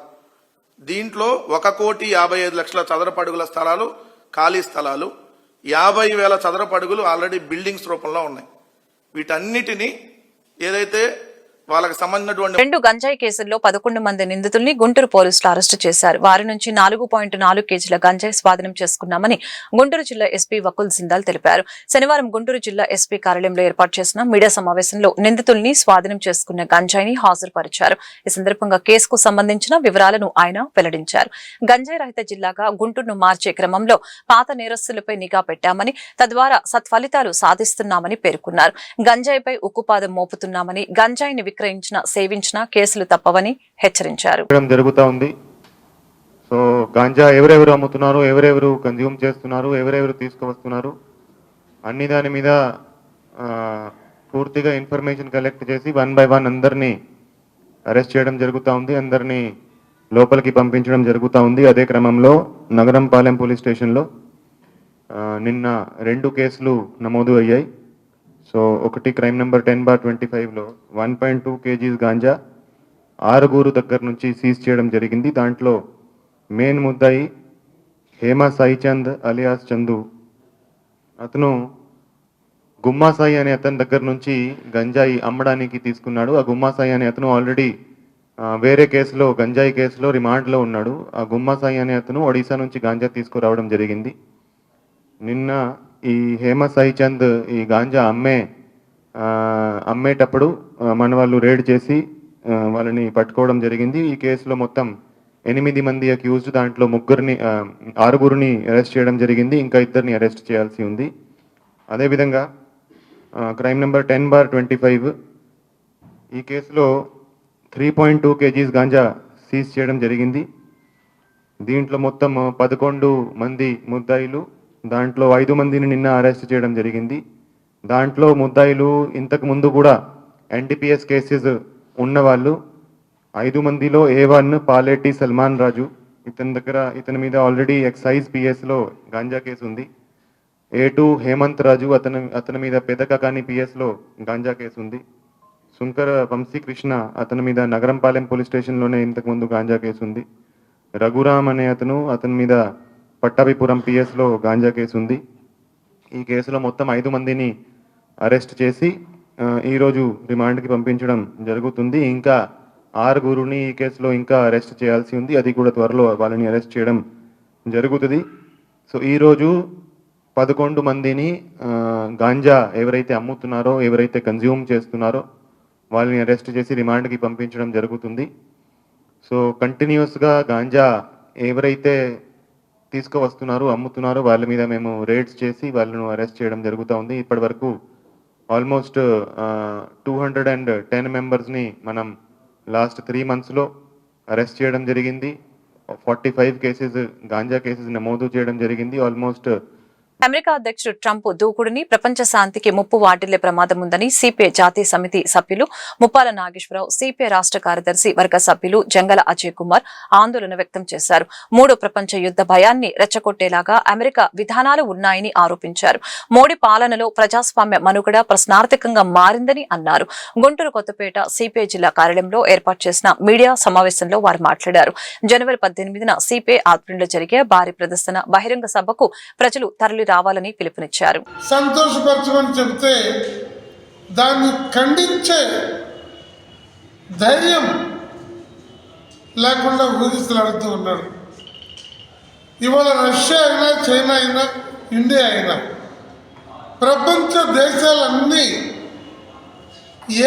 దీంట్లో 1,55,00,000 చదరపు అడుగుల స్థలాలు ఖాళీ స్థలాలు, 50,000 చదరపు అడుగులు ఆల్రెడీ బిల్డింగ్స్ రూపంలో ఉన్నాయి. వీటన్నిటినీ ఏదైతే వాళ్ళకి సంబంధించినటువంటి 2 గంజాయి కేసుల్లో 11 మంది నిందితుల్ని గుంటూరు పోలీసులు అరెస్టు చేశారు. వారి నుంచి 4.4 కేజీల గంజాయి స్వాధీనం చేసుకున్నామని గుంటూరు జిల్లా ఎస్పీ వకుల్ జిందాల్ తెలిపారు. శనివారం గుంటూరు జిల్లా ఎస్పీ కార్యాలయంలో ఏర్పాటు చేసిన మీడియా సమావేశంలో నిందితుల్ని స్వాధీనం చేసుకున్న గంజాయిని హాజరుపరిచారు. ఈ సందర్భంగా కేసుకు సంబంధించిన వివరాలను ఆయన వెల్లడించారు. గంజాయి రహిత జిల్లాగా గుంటూరును మార్చే క్రమంలో పాత నేరస్తులపై నిఘా పెట్టామని, తద్వారా సత్ఫలితాలు సాధిస్తున్నామని పేర్కొన్నారు. గంజాయిపై ఉక్కుపాదం మోపుతున్నామని, గంజాయిని విక్రయించిన సేవించిన కేసులు తప్పవని హెచ్చరించారు. జరుగుతా ఉంది. సో గాంజా ఎవరెవరు అమ్ముతున్నారు, ఎవరెవరు కన్జ్యూమ్ చేస్తున్నారు, ఎవరెవరు తీసుకువస్తున్నారు అన్ని దాని మీద పూర్తిగా ఇన్ఫర్మేషన్ కలెక్ట్ చేసి 1 by 1 అందరినీ అరెస్ట్ చేయడం జరుగుతూ ఉంది. అందరినీ లోపలికి పంపించడం జరుగుతూ ఉంది. అదే క్రమంలో నగరంపాలెం పోలీస్ స్టేషన్లో నిన్న 2 కేసులు నమోదు అయ్యాయి. సో ఒకటి క్రైమ్ నెంబర్ 10/25లో 1.2 kgs గాంజా 6 దగ్గర నుంచి సీజ్ చేయడం జరిగింది. దాంట్లో మెయిన్ ముద్దాయి హేమా సాయి చంద్ అలియాస్ చందు, అతను గుమ్మా సాయి అనే అతని దగ్గర నుంచి గంజాయి అమ్మడానికి తీసుకున్నాడు. ఆ గుమ్మా సాయి అనే అతను ఆల్రెడీ వేరే కేసులో గంజాయి కేసులో రిమాండ్లో ఉన్నాడు. ఆ గుమ్మా సాయి అనే అతను ఒడిశా నుంచి గాంజా తీసుకురావడం జరిగింది. నిన్న ఈ హేమ సాయి చంద్ ఈ గాంజా అమ్మేటప్పుడు మన వాళ్ళు రేడ్ చేసి వాళ్ళని పట్టుకోవడం జరిగింది. ఈ కేసులో మొత్తం 8 మంది అక్యూజ్డ్, దాంట్లో 6 అరెస్ట్ చేయడం జరిగింది. ఇంకా 2 అరెస్ట్ చేయాల్సి ఉంది. అదేవిధంగా క్రైమ్ నెంబర్ 10/25 ఈ కేసులో 3.2 kgs గాంజా సీజ్ చేయడం జరిగింది. దీంట్లో మొత్తం 11 మంది ముద్దాయిలు, దాంట్లో 5 మందిని నిన్న అరెస్ట్ చేయడం జరిగింది. దాంట్లో ముద్దాయిలు ఇంతకు ముందు కూడా NDPS కేసెస్ ఉన్నవాళ్ళు. 5 మందిలో A1 పాలేటి సల్మాన్ రాజు, ఇతని మీద ఆల్రెడీ ఎక్సైజ్ PS లో గాంజా కేసు ఉంది. A2 హేమంత్ రాజు, అతని మీద పెదకకాని PS లో గాంజా కేసు ఉంది. శుంకర వంశీకృష్ణ, అతని మీద నగరంపాలెం పోలీస్ స్టేషన్లోనే ఇంతకు ముందు గాంజా కేసు ఉంది. రఘురామ్ అనే అతని మీద పట్టాభిపురం PS లో గాంజా కేసు ఉంది. ఈ కేసులో మొత్తం 5 మందిని అరెస్ట్ చేసి ఈరోజు రిమాండ్కి పంపించడం జరుగుతుంది. ఇంకా 6 ఈ కేసులో ఇంకా అరెస్ట్ చేయాల్సి ఉంది. అది కూడా త్వరలో వాళ్ళని అరెస్ట్ చేయడం జరుగుతుంది. సో ఈరోజు 11 మందిని గాంజా ఎవరైతే అమ్ముతున్నారో, ఎవరైతే కన్జ్యూమ్ చేస్తున్నారో వాళ్ళని అరెస్ట్ చేసి రిమాండ్కి పంపించడం జరుగుతుంది. సో కంటిన్యూస్గా గాంజా ఎవరైతే తీసుకువస్తున్నారో అమ్ముతున్నారో వాళ్ళ మీద మేము రేడ్స్ చేసి వాళ్ళను అరెస్ట్ చేయడం జరుగుతూ ఉంది. ఇప్పటి వరకు ఆల్మోస్ట్ 210 మెంబర్స్ని మనం లాస్ట్ 3 monthsలో అరెస్ట్ చేయడం జరిగింది. 45 కేసెస్ గాంజా కేసెస్ నమోదు చేయడం జరిగింది. ఆల్మోస్ట్ అమెరికా అధ్యక్షుడు ట్రంప్ దూకుడుని ప్రపంచ శాంతికి ముప్పు వాటిల్లే ప్రమాదం ఉందని సిపిఐ జాతీయ సమితి సభ్యులు ముప్పాల నాగేశ్వరరావు, సిపిఐ రాష్ట్ర కార్యదర్శి వర్గ సభ్యులు జంగల అజయ్ కుమార్ ఆందోళన వ్యక్తం చేశారు. 3వ ప్రపంచ యుద్ధ భయాన్ని రెచ్చగొట్టేలాగా అమెరికా విధానాలు ఉన్నాయని ఆరోపించారు. మోడీ పాలనలో ప్రజాస్వామ్య మనుగడ ప్రశ్నార్థకంగా మారిందని అన్నారు. గుంటూరు కొత్తపేట సిపిఐ జిల్లా కార్యాలయంలో ఏర్పాటు చేసిన మీడియా సమావేశంలో వారు మాట్లాడారు. జనవరి 18న సిపిఐ ఆధ్వర్యంలో జరిగే భారీ ప్రదర్శన బహిరంగ సభకు ప్రజలు తరలి రావాలని పిలుపునిచ్చారు. సంతోషపరచమని చెబితే దాన్ని ఖండించే ధైర్యం లేకుండా ఊగిసలాడుతూ ఉన్నాడు. ఇవాళ రష్యా అయినా, చైనా అయినా, ఇండియా అయినా ప్రపంచ దేశాలన్నీ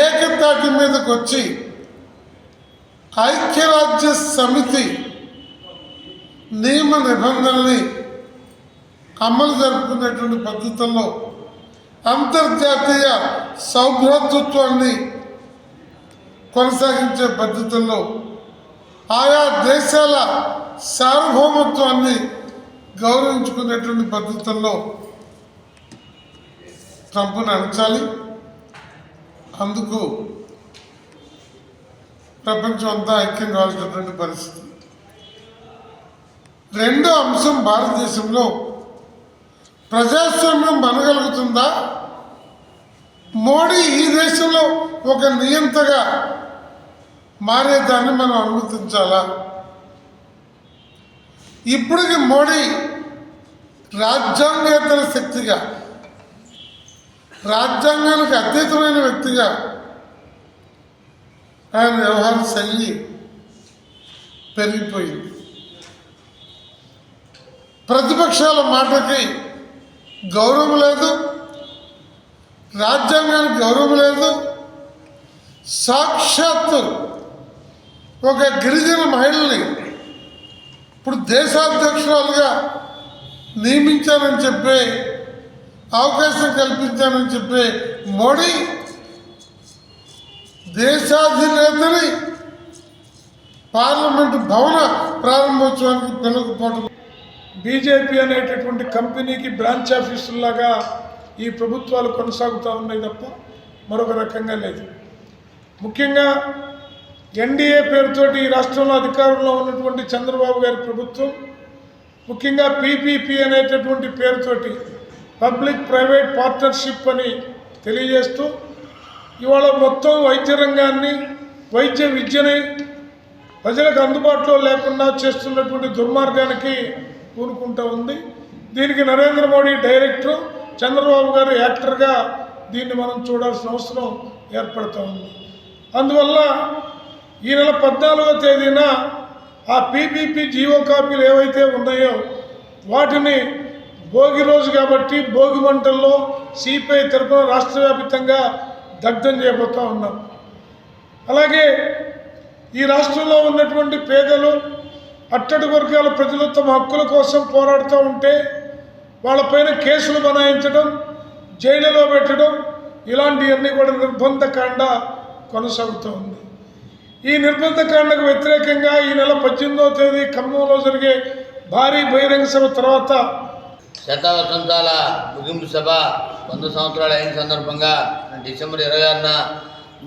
ఏకతాటి మీదకి వచ్చి ఐక్యరాజ్య సమితి నియమ నిబంధనల్ని అమలు జరుపుకునేటువంటి పద్ధతుల్లో అంతర్జాతీయ సౌభ్రాతృత్వాన్ని కొనసాగించే పద్ధతుల్లో ఆయా దేశాల సార్వభౌమత్వాన్ని గౌరవించుకునేటువంటి పద్ధతుల్లో ట్రంప్ను అణచాలి. అందుకు ప్రపంచం అంతా ఐక్యం కావాల్సినటువంటి పరిస్థితి. రెండో అంశం, భారతదేశంలో ప్రజాస్వామ్యం మనగలుగుతుందా? మోడీ ఈ దేశంలో ఒక నియంతగా మారేదాన్ని మనం అనుమతించాలా? ఇప్పటికి మోడీ రాజ్యాంగేతర శక్తిగా, రాజ్యాంగానికి అతీతమైన వ్యక్తిగా ఆయన వ్యవహార శైలి పెరిగిపోయింది. ప్రతిపక్షాల మాటకి గౌరవం లేదు, రాజ్యాంగానికి గౌరవం లేదు. సాక్షాత్తు ఒక గిరిజన మహిళని ఇప్పుడు దేశాధ్యక్షురాలుగా నియమించానని చెప్పి, అవకాశం కల్పించానని చెప్పి మోడీ దేశాధినేతని పార్లమెంటు భవన ప్రారంభోత్సవానికి పిలవకపోవడం, బీజేపీ అనేటటువంటి కంపెనీకి బ్రాంచ్ ఆఫీసుల్లాగా ఈ ప్రభుత్వాలు కొనసాగుతూ ఉన్నాయి తప్ప మరొక రకంగా లేదు. ముఖ్యంగా ఎన్డీఏ పేరుతోటి ఈ రాష్ట్రంలో అధికారంలో ఉన్నటువంటి చంద్రబాబు గారి ప్రభుత్వం ముఖ్యంగా పీపీపీ అనేటటువంటి పేరుతోటి పబ్లిక్ ప్రైవేట్ పార్ట్నర్షిప్ అని తెలియజేస్తూ ఇవాళ మొత్తం వైద్య రంగాన్ని, వైద్య విద్యని ప్రజలకు అందుబాటులో లేకుండా చేస్తున్నటువంటి దుర్మార్గానికి పూనుకుంటూ ఉంది. దీనికి నరేంద్ర మోడీ డైరెక్టర్, చంద్రబాబు గారు యాక్టర్గా దీన్ని మనం చూడాల్సిన అవసరం ఏర్పడుతూ ఉంది. అందువల్ల ఈ నెల 14వ తేదీన ఆ పీపీపీ జీవో కాపీలు ఏవైతే ఉన్నాయో వాటిని భోగి రోజు కాబట్టి భోగి మంటల్లో సిపిఐ తరఫున రాష్ట్ర వ్యాప్తంగా దగ్ధం చేయబోతూ ఉన్నాం. అలాగే ఈ రాష్ట్రంలో ఉన్నటువంటి పేదలు, అట్టడుగు వర్గాల ప్రజలు తమ హక్కుల కోసం పోరాడుతూ ఉంటే వాళ్ళపైన కేసులు బనాయించడం, జైలులో పెట్టడం, ఇలాంటివన్నీ కూడా నిర్బంధకాండ కొనసాగుతూ ఉంది. ఈ నిర్బంధకాండకు వ్యతిరేకంగా ఈ నెల 18వ తేదీ ఖమ్మంలో జరిగే భారీ బహిరంగ సభ తర్వాత శతవసంతాల ముగింపు సభ 100 సంవత్సరాలు అయిన సందర్భంగా డిసెంబర్ 26న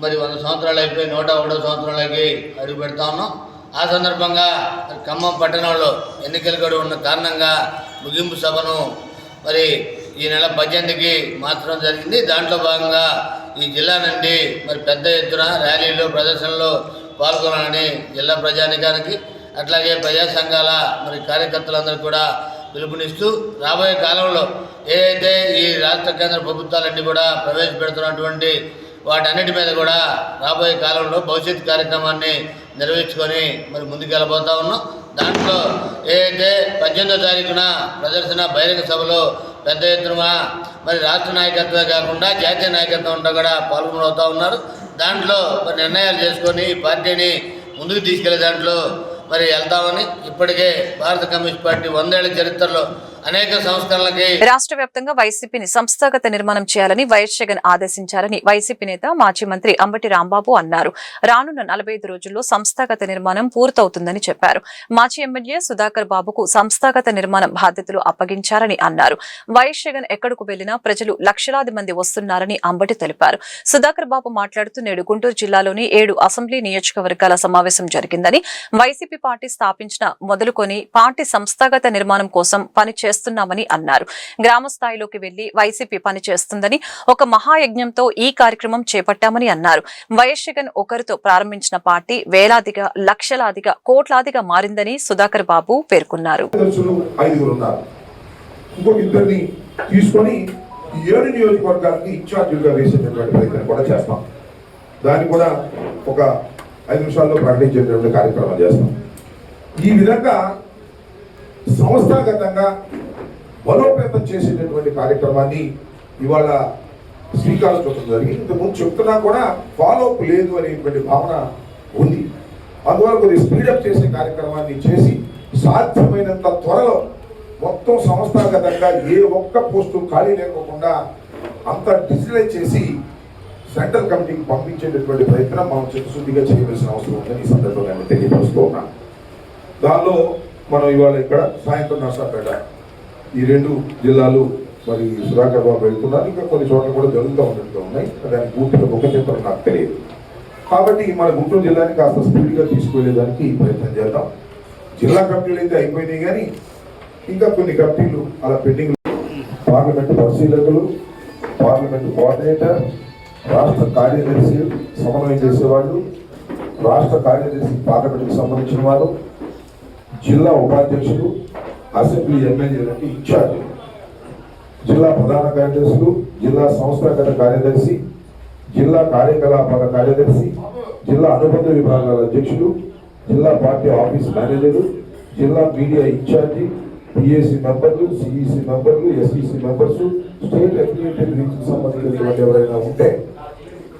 మరి 100 సంవత్సరాలు అయిపోయి 101వ సంవత్సరాలకి అడుగు పెడతా ఉన్నాం. ఆ సందర్భంగా ఖమ్మం పట్టణంలో ఎన్నికల గడువు ఉన్న కారణంగా ముగింపు సభను మరి ఈ నెల 18కి మార్చడం జరిగింది. దాంట్లో భాగంగా ఈ జిల్లా నుండి మరి పెద్ద ఎత్తున ర్యాలీలో, ప్రదర్శనలో పాల్గొనాలని జిల్లా ప్రజానికానికి, అట్లాగే ప్రజా సంఘాల మరి కార్యకర్తలందరూ కూడా పిలుపునిస్తూ రాబోయే కాలంలో ఏదైతే ఈ రాష్ట్ర కేంద్ర ప్రభుత్వాలన్నీ కూడా ప్రవేశపెడుతున్నటువంటి వాటన్నిటి మీద కూడా రాబోయే కాలంలో భవిష్యత్ కార్యక్రమాన్ని నిర్వహించుకొని మరి ముందుకెళ్ళబోతా ఉన్నాం. దాంట్లో ఏదైతే 18వ తారీఖున ప్రదర్శన బహిరంగ సభలో పెద్ద ఎత్తున మరి రాష్ట్ర నాయకత్వమే కాకుండా జాతీయ నాయకత్వం అంతా కూడా పాల్గొనవుతూ ఉన్నారు. దాంట్లో మరి నిర్ణయాలు చేసుకొని పార్టీని ముందుకు తీసుకెళ్లే దాంట్లో మరి వెళ్తామని ఇప్పటికే భారత కమ్యూనిస్ట్ పార్టీ 100 ఏళ్ల చరిత్రలో అనేక సంస్కరణలకి రాష్ట్ర వ్యాప్తంగా వైసీపీని సంస్థాగత నిర్మాణం చేయాలని వైఎస్ జగన్ ఆదేశించారని వైసీపీ నేత మాజీ మంత్రి అంబటి రాంబాబు అన్నారు. రానున్న 45 రోజుల్లో సంస్థాగత నిర్మాణం పూర్తవుతుందని చెప్పారు. మాజీ ఎమ్మెల్యే సుధాకర్ బాబుకు సంస్థాగత నిర్మాణం బాధ్యతలు అప్పగించారని అన్నారు. వైఎస్ జగన్ ఎక్కడకు వెళ్లినా ప్రజలు లక్షలాది మంది వస్తున్నారని అంబటి తెలిపారు. సుధాకర్ బాబు మాట్లాడుతూ నేడు గుంటూరు జిల్లాలోని 7 అసెంబ్లీ నియోజకవర్గాల సమావేశం జరిగిందని, వైసీపీ పార్టీ స్థాపించిన మొదలుకొని పార్టీ సంస్థాగత నిర్మాణం కోసం పని చేస్తున్నామని అన్నారు. గ్రామ స్థాయిలోకి వెళ్లి వైసీపీ పనిచేస్తుందని, ఒక మహాయజ్ఞంతో ఈ కార్యక్రమం చేపట్టామని అన్నారు. వైఎస్ జగన్ ఒకరితో ప్రారంభించిన పార్టీ వేలాదిగా, లక్షలాదిగా, కోట్లాదిగా మారిందని సుధాకర్ బాబు పేర్కొన్నారు. ఈ 7 నియోజకవర్గాలకి ఇన్ఛార్జీలుగా వేసేటటువంటి ప్రయత్నం కూడా చేస్తాం. దాన్ని కూడా ఒక 5 నిమిషాల్లో ప్రకటించేటువంటి కార్యక్రమం చేస్తాం. ఈ విధంగా సంస్థాగతంగా బలోపేతం చేసేటటువంటి కార్యక్రమాన్ని ఇవాళ శ్రీకారం చుట్టడం జరిగింది. ఇంతకుముందు చెప్తున్నా కూడా ఫాలోఅప్ లేదు అనేటువంటి భావన ఉంది. అందువల్ల కొద్దిగా స్పీడప్ చేసే కార్యక్రమాన్ని చేసి సాధ్యమైనంత త్వరలో మొత్తం సంస్థాగతంగా ఏ ఒక్క పోస్టు ఖాళీ లేకోకుండా అంత డిజిటలైజ్ చేసి సెంట్రల్ కమిటీకి పంపించేటటువంటి ప్రయత్నం మనం చిత్తశుద్ధిగా చేయవలసిన అవసరం ఉందని ఈ సందర్భంగా నేను తెలియపరుస్తూ ఉన్నాను. దానిలో మనం ఇవాళ ఇక్కడ సాయంత్రం నర్సాపేట ఈ 2 జిల్లాలు మరి సుధాకర్ బాబు వెళ్తున్నారు. ఇంకా కొన్ని చోట్ల కూడా జరుగుతూ ఉన్నట్టుగా ఉన్నాయి. దానికి పూర్తిగా ముఖ చిత్రం నాకు తెలియదు. కాబట్టి మన గుంటూరు జిల్లాని కాస్త స్పీడ్గా తీసుకువెళ్ళేదానికి ప్రయత్నం చేద్దాం. జిల్లా కమిటీలు అయితే అయిపోయినాయి, కానీ ఇంకా కొన్ని కమిటీలు అలా పెండింగ్. పార్లమెంటు పరిశీలకులు, పార్లమెంటు కోఆర్డినేటర్, రాష్ట్ర కార్యదర్శి సమన్వయం చేసేవాళ్ళు, రాష్ట్ర కార్యదర్శి పార్లమెంటుకు సంబంధించిన వారు, జిల్లా ఉపాధ్యక్షులు, అసెంబ్లీ ఎమ్మెల్యేలకి ఇన్ఛార్జ్, జిల్లా ప్రధాన కార్యదర్శులు, జిల్లా సంస్థాగత కార్యదర్శి, జిల్లా కార్యకలాపాల కార్యదర్శి, జిల్లా అనుబంధ విభాగాల అధ్యక్షులు, జిల్లా పార్టీ ఆఫీస్ మేనేజర్లు, జిల్లా మీడియా ఇన్ఛార్జి, పిఏసీ మెంబర్లు, సిఈసి మెంబర్లు, SEC members, state affiliated reason సంబంధించినటువంటి ఎవరైనా ఉంటే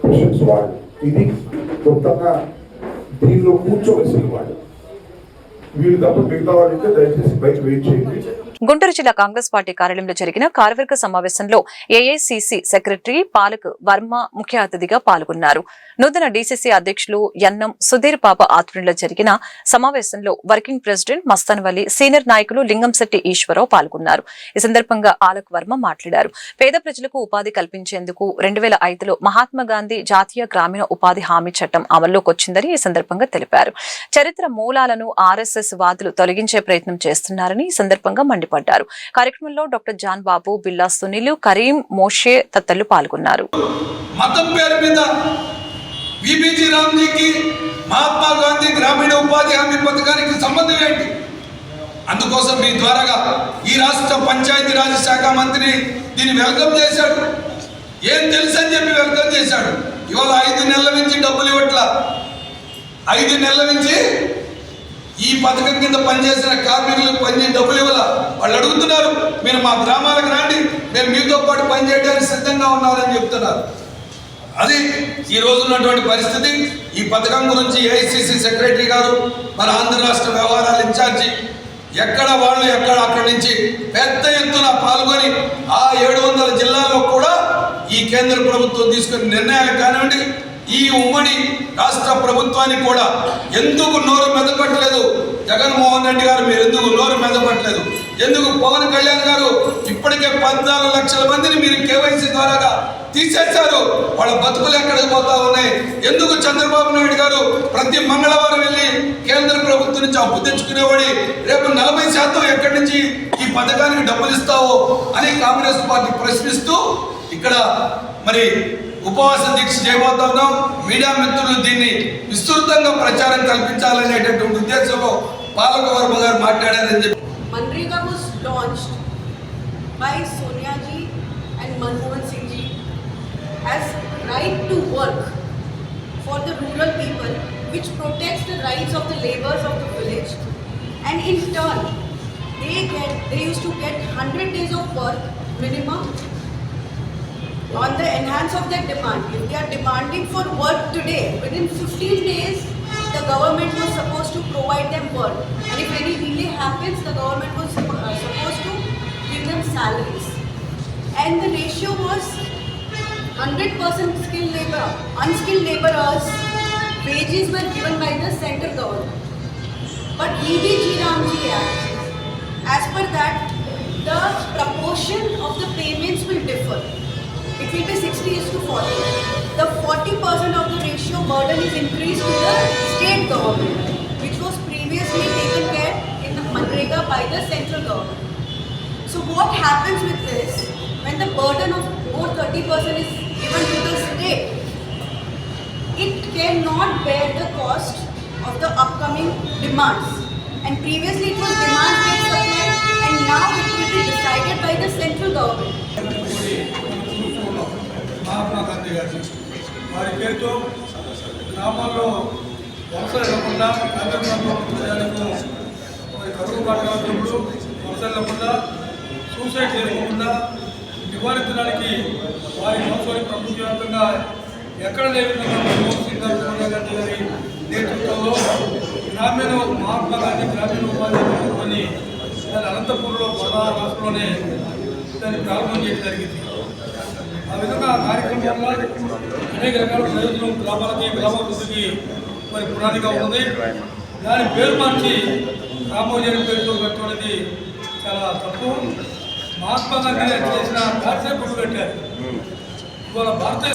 క్వశ్చన్స్ వాళ్ళు. ఇది మొత్తంగా దీనిలో కూర్చోవలసిన వాళ్ళు. వీళ్ళు తప్ప మిగతా వాళ్ళైతే దయచేసి బయట వెయిట్ చేయండి. గుంటూరు జిల్లా కాంగ్రెస్ పార్టీ కార్యాలయంలో జరిగిన కార్యవర్గ సమావేశంలో ఏఐసీసీ సెక్రటరీ పాలక్ వర్మ ముఖ్య అతిథిగా పాల్గొన్నారు. నూతన డీసీసీ అధ్యక్షులు యన్నం సుధీర్ బాబా ఆధ్వర్యంలో జరిగిన సమావేశంలో వర్కింగ్ ప్రెసిడెంట్ మస్తాన్వలి, సీనియర్ నాయకులు లింగంశెట్టి ఈశ్వరరావు పాల్గొన్నారు. ఈ సందర్భంగా పాలక్ వర్మ మాట్లాడారు. పేద ప్రజలకు ఉపాధి కల్పించేందుకు 2005లో మహాత్మా గాంధీ జాతీయ గ్రామీణ ఉపాధి హామీ చట్టం అమల్లోకి వచ్చిందని ఈ సందర్భంగా తెలిపారు. చరిత్ర మూలాలను ఆర్ఎస్ఎస్ వాదులు తొలగించే ప్రయత్నం చేస్తున్నారని ఈ సందర్భంగా మండిపడ్డారు. కార్యక్రమంలో డాక్టర్ జాన్ బాబు, బిల్లా సునీల్, కరీం, మోషే తదితరులు పాల్గొన్నారు. మతం పేరు మీద విబిజి రామ్జీకి మహాత్మా గాంధీ గ్రామీణ ఉపాధి హామీ పథకానికి సంబంధం ఏంటి? అందుకోసం మీ ద్వారాగా ఈ రాష్ట్ర పంచాయతీరాజ్ శాఖ మంత్రి దీన్ని వెల్కమ్ చేశాడు. ఏం తెలుసు అని చెప్పి వెల్కమ్ చేశాడు. ఇవాళ 5 నెలల నుంచి డబ్బులు ఇవ్వట్లా. 5 నెలల నుంచి ఈ పథకం కింద పనిచేసిన కార్మికులకు డబ్బులు ఇవ్వాల. వాళ్ళు అడుగుతున్నారు, మీరు మా గ్రామాలకు రండి, మేము మీతో పాటు పనిచేయడానికి సిద్ధంగా ఉన్నారని చెప్తున్నారు. అది ఈ రోజు ఉన్నటువంటి పరిస్థితి. ఈ పథకం గురించి ఏఐసిసి సెక్రటరీ గారు, మన ఆంధ్ర రాష్ట్ర వ్యవహారాల ఇన్ఛార్జి ఎక్కడ వాళ్ళు అక్కడి నుంచి పెద్ద ఎత్తున పాల్గొని ఆ 700 జిల్లాల్లో కూడా ఈ కేంద్ర ప్రభుత్వం తీసుకున్న నిర్ణయాలు కానివ్వండి, ఈ ఉమ్మడి రాష్ట్ర ప్రభుత్వానికి కూడా ఎందుకు నోరు మెదపట్లేదు? జగన్మోహన్ రెడ్డి గారు మీరు ఎందుకు నోరు మెదపట్లేదు? ఎందుకు పవన్ కళ్యాణ్ గారు ఇప్పటికే 14 లక్షల మందిని మీరు కేవైసీ ద్వారాగా తీసేశారు? వాళ్ళ బతుకులు ఎక్కడికి పోతా ఉన్నాయి? ఎందుకు చంద్రబాబు నాయుడు గారు ప్రతి మంగళవారం వెళ్ళి కేంద్ర ప్రభుత్వం నుంచి అప్పు తెచ్చుకునేవాడి రేపు 40% ఎక్కడి నుంచి ఈ పథకానికి డబ్బులు ఇస్తావో అని కాంగ్రెస్ పార్టీ ప్రశ్నిస్తూ ఇక్కడ మరి ఉపవాస దీక్ష చేయబోతా ఉన్నాం. మీడియా మిత్రులు దీన్ని విస్తృతంగా ప్రచారం కల్పించాలనేటటువంటి ఉద్దేశంలో పాలక వర్మ గారు మాట్లాడారని చెప్పి. MNREGA was launched by Sonia ji and Manmohan Singh ji as right to work for the rural people, which protects the rights of the laborers of the village, and in turn they used to get 100 days of work minimum on the enhance of their demand. If they are demanding for work today, within 15 days the government was supposed to provide them work, and if any delay happens, the government was supposed to give them salaries, and the ratio was 100% skilled labor. Unskilled laborers wages were given by the central government, but VBG Ramji Act, as per that, the proportion of the payments will differ. It will be 60:40. The 40% of the ratio burden is increased to the state government, which was previously taken care in the Manrega by the central government. So what happens with this, when the burden of more 30% is given to the state, it cannot bear the cost of the upcoming demands. And previously it was demand-based supply, and now it will be decided by the central government. Mahatma Gandhi గారు. వారి పేరుతో గ్రామాల్లో వలస వెళ్ళకుండా గ్రామీణ ప్రజలకు మరి కరువు కాటప్పుడు వలస వెళ్ళకుండా సూసైడ్ చేసుకోకుండా నివారించడానికి వారి మోసాన్ని ప్రపంచవ్యాప్తంగా ఎక్కడ లేని విధంగా మన్మోహన్ సింగ్ గారు, సోనియా గాంధీ గారి నేతృత్వంలో గ్రామీణ మహాత్మా గాంధీ గ్రామీణ ఉపాధి అని దాని అనంతపూర్లో మన రాష్ట్రంలోనే దాన్ని ప్రారంభం చేయడం జరిగింది. ఆ విధంగా ఆ కార్యక్రమం వల్ల అనేక రకాల ప్రయోజనం గ్రామాలకి గ్రామాభివృద్ధికి మరి పునాదిగా ఉన్నది. దాని పేరు మార్చి రామోజీ పేరుతో పెట్టడం అనేది చాలా తప్పు. మహాత్మా గాంధీ చేసిన దారిసే గుర్తు పెట్టారు.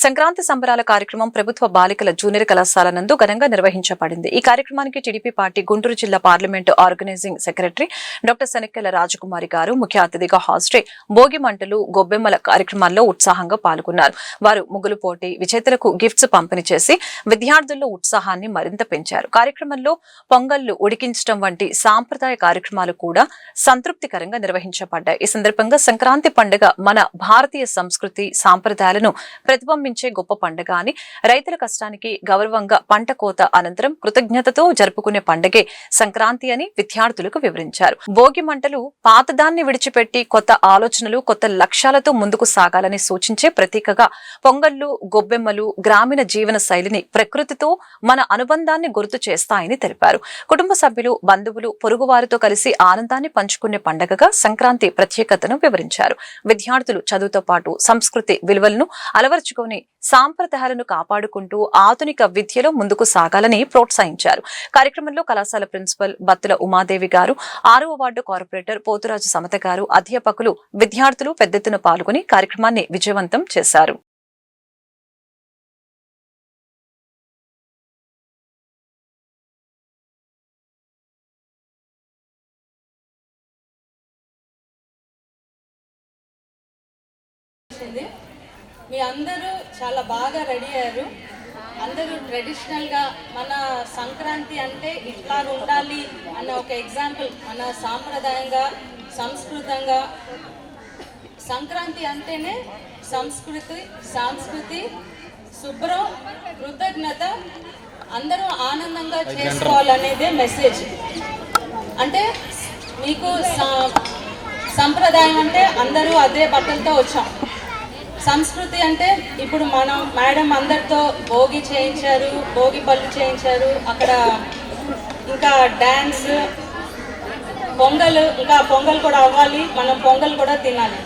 సంక్రాంతి సంబరాల కార్యక్రమం ప్రభుత్వ బాలికల జూనియర్ కళాశాల నందు ఘనంగా నిర్వహించబడింది. ఈ కార్యక్రమానికి టీడీపీ పార్టీ గుంటూరు జిల్లా పార్లమెంటు ఆర్గనైజింగ్ సెక్రటరీ డాక్టర్ శనక్కెల రాజకుమారి గారు ముఖ్య అతిథిగా హాజరై భోగి మంటలు, గొబ్బెమ్మల కార్యక్రమాల్లో ఉత్సాహంగా పాల్గొన్నారు. వారు ముగ్గులు పోటీ విజేతలకు గిఫ్ట్స్ పంపిణీ చేసి విద్యార్థుల్లో ఉత్సాహాన్ని మరింత పెంచారు. కార్యక్రమంలో పొంగళ్లు ఉడికించడం వంటి సాంప్రదాయ కార్యక్రమాలు కూడా సంతృప్తికరంగా నిర్వహించబడ్డాయి. ఈ సందర్భంగా సంక్రాంతి పండుగ మన భారతీయ సంస్కృతి సాంప్రదాయాలను ప్రతిబింబించే గొప్ప పండుగ అని, రైతుల కష్టానికి గౌరవంగా పంట కోత అనంతరం కృతజ్ఞతతో జరుపుకునే పండుగే సంక్రాంతి అని విద్యార్థులకు వివరించారు. భోగి మంటలు పాతదాన్ని విడిచిపెట్టి కొత్త ఆలోచనలు, కొత్త లక్ష్యాలతో ముందుకు సాగాలని సూచించే ప్రతీకగా పొంగళ్లు, గొబ్బెమ్మలు గ్రామీణ జీవన శైలిని, ప్రకృతితో మన అనుబంధాన్ని గుర్తు చేస్తాయని తెలిపారు. కుటుంబ సభ్యులు, బంధువులు, పొరుగువారితో కలిసి ఆనందాన్ని పంచుకునే పండుగగా సంక్రాంతి ప్రత్యేకతను వివరించారు. విద్యార్థులు చదువుతో పాటు సంస్కృతి విలువలను అలవర్చుకొని సాంప్రదాయాలను కాపాడుకుంటూ ఆధునిక విద్యలో ముందుకు సాగాలని ప్రోత్సహించారు. కార్యక్రమంలో కళాశాల ప్రిన్సిపల్ బత్తుల ఉమాదేవి గారు, 6వ వార్డు కార్పొరేటర్ పోతురాజు సమత గారు, అధ్యాపకులు, విద్యార్థులు పెద్ద ఎత్తున పాల్గొని కార్యక్రమాన్ని విజయవంతం చేశారు. మీ అందరూ చాలా బాగా రెడీ అయ్యారు. అందరూ ట్రెడిషనల్గా మన సంక్రాంతి అంటే ఇట్లా ఉండాలి అన్న ఒక ఎగ్జాంపుల్, మన సాంప్రదాయంగా సంస్కృతంగా సంక్రాంతి అంటేనే సంస్కృతి శుభ్రం, కృతజ్ఞత, అందరూ ఆనందంగా చేసుకోవాలనేదే మెసేజ్. అంటే మీకు సంప్రదాయం అంటే అందరూ అదే బట్టలతో వచ్చాం. సంస్కృతి అంటే ఇప్పుడు మనం మేడం అందరితో భోగి చేయించారు, భోగి పళ్ళు చేయించారు, అక్కడ ఇంకా డ్యాన్స్, పొంగల్, ఇంకా పొంగల్ కూడా అవ్వాలి, మనం పొంగల్ కూడా తినాలి.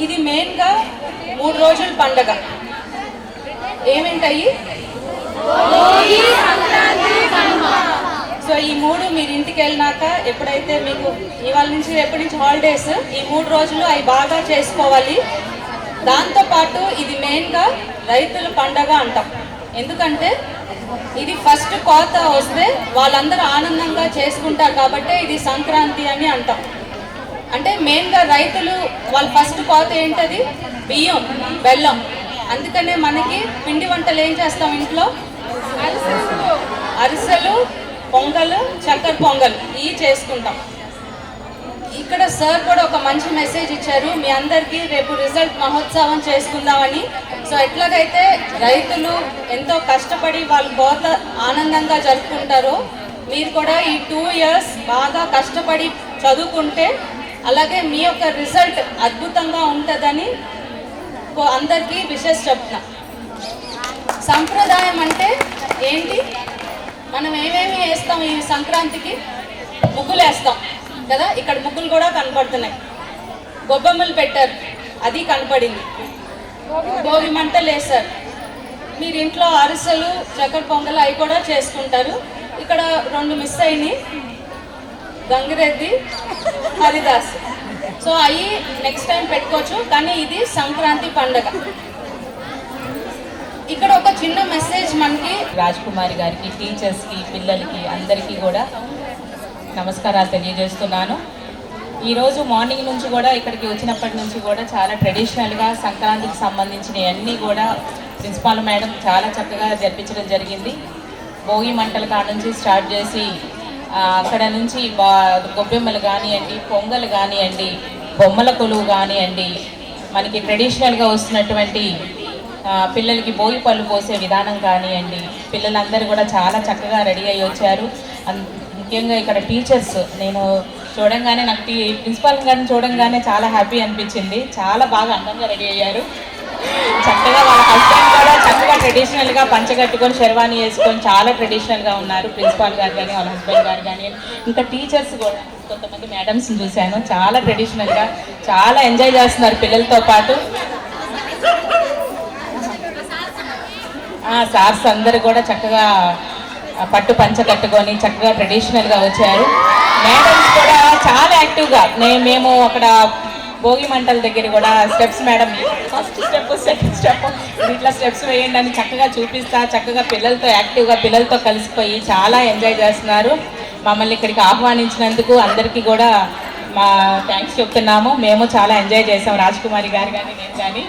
ఇది మెయిన్గా 3 రోజుల పండగ. ఏమేంటాయి? సో ఈ 3 మీరు ఇంటికి వెళ్ళినాక ఎప్పుడైతే మీకు ఇవాళ నుంచి రేపటి నుంచి హాలిడేస్, ఈ 3 రోజులు అవి బాగా చేసుకోవాలి. దాంతోపాటు ఇది మెయిన్గా రైతుల పండగ అంటాం. ఎందుకంటే ఇది ఫస్ట్ కోత వస్తే వాళ్ళందరూ ఆనందంగా చేసుకుంటారు కాబట్టి ఇది సంక్రాంతి అని అంటాం. అంటే మెయిన్గా రైతులు వాళ్ళ ఫస్ట్ కోత ఏంటది? బియ్యం, బెల్లం. అందుకనే మనకి పిండి వంటలు ఏం చేస్తాం ఇంట్లో? అరిసెలు, పొంగల్, చక్కెర పొంగల్ ఇవి చేసుకుంటాం. ఇక్కడ సార్ కూడా ఒక మంచి మెసేజ్ ఇచ్చారు, మీ అందరికీ రేపు రిజల్ట్ మహోత్సవం చేసుకుందామని. సో ఎట్లాగైతే రైతులు ఎంతో కష్టపడి వాళ్ళ కోత ఆనందంగా జరుపుకుంటారో, మీరు కూడా ఈ 2 years బాగా కష్టపడి చదువుకుంటే అలాగే మీ యొక్క రిజల్ట్ అద్భుతంగా ఉంటుందని అందరికీ విషెస్ చెప్తున్నా. సంప్రదాయం అంటే ఏంటి? మనం ఏమేమి వేస్తాం ఈ సంక్రాంతికి? ముగ్గులు వేస్తాం కదా, ఇక్కడ ముగ్గులు కూడా కనపడుతున్నాయి. గొబ్బెమ్మలు పెట్టారు, అది కనపడింది. భోగి మంటలు వేశారు. మీరు ఇంట్లో అరిసెలు, చక్కెర పొంగల్ అవి కూడా చేసుకుంటారు. ఇక్కడ 2 మిస్ అయినాయి, గంగిరెద్ది, హరిదాస్. సో అవి నెక్స్ట్ టైం పెట్టుకోవచ్చు, కానీ ఇది సంక్రాంతి పండుగ. ఇక్కడ ఒక చిన్న మెసేజ్ మనకి రాజకుమారి గారికి, టీచర్స్కి, పిల్లలకి అందరికీ కూడా నమస్కారాలు తెలియజేస్తున్నాను. ఈరోజు మార్నింగ్ నుంచి కూడా ఇక్కడికి వచ్చినప్పటి నుంచి కూడా చాలా ట్రెడిషనల్గా సంక్రాంతికి సంబంధించినవి అన్నీ కూడా ప్రిన్సిపాల్ మేడం చాలా చక్కగా జరిపించడం జరిగింది. భోగి మంటల కాడ నుంచి స్టార్ట్ చేసి అక్కడ నుంచి గొబ్బెమ్మలు కానివ్వండి, పొంగల్ కానివ్వండి, బొమ్మల కొలువు కానివ్వండి, మనకి ట్రెడిషనల్గా వస్తున్నటువంటి పిల్లలకి భోగి పళ్ళు పోసే విధానం కానివ్వండి, పిల్లలందరూ కూడా చాలా చక్కగా రెడీ అయ్యి వచ్చారు. ముఖ్యంగా ఇక్కడ టీచర్స్, నేను చూడంగానే నాకు ప్రిన్సిపాల్ గారిని చూడంగానే చాలా హ్యాపీ అనిపించింది. చాలా బాగా అందంగా రెడీ అయ్యారు. చక్కగా వాళ్ళ హస్బెండ్ కూడా చక్కగా ట్రెడిషనల్గా పంచగట్టుకొని శర్వాణి వేసుకొని చాలా ట్రెడిషనల్గా ఉన్నారు. ప్రిన్సిపాల్ గారు కానీ వాళ్ళ హస్బెండ్ గారు కానీ, ఇంకా టీచర్స్ కూడా కొంతమంది మేడమ్స్ని చూశాను, చాలా ట్రెడిషనల్గా చాలా ఎంజాయ్ చేస్తున్నారు పిల్లలతో పాటు. సార్స్ అందరూ కూడా చక్కగా పట్టు పంచ కట్టుకొని చక్కగా ట్రెడిషనల్గా వచ్చారు. మేడమ్స్ కూడా చాలా యాక్టివ్గా, మేము అక్కడ భోగి మంటల దగ్గర కూడా steps, madam first step second step ఇట్లా స్టెప్స్ వేయండి అని చక్కగా చూపిస్తా చక్కగా పిల్లలతో యాక్టివ్గా పిల్లలతో కలిసిపోయి చాలా ఎంజాయ్ చేస్తున్నారు. మమ్మల్ని ఇక్కడికి ఆహ్వానించినందుకు అందరికీ కూడా మా థ్యాంక్స్ చెప్తున్నాము. మేము చాలా ఎంజాయ్ చేసాం, రాజ్కుమారి గారు కానీ నేను కానీ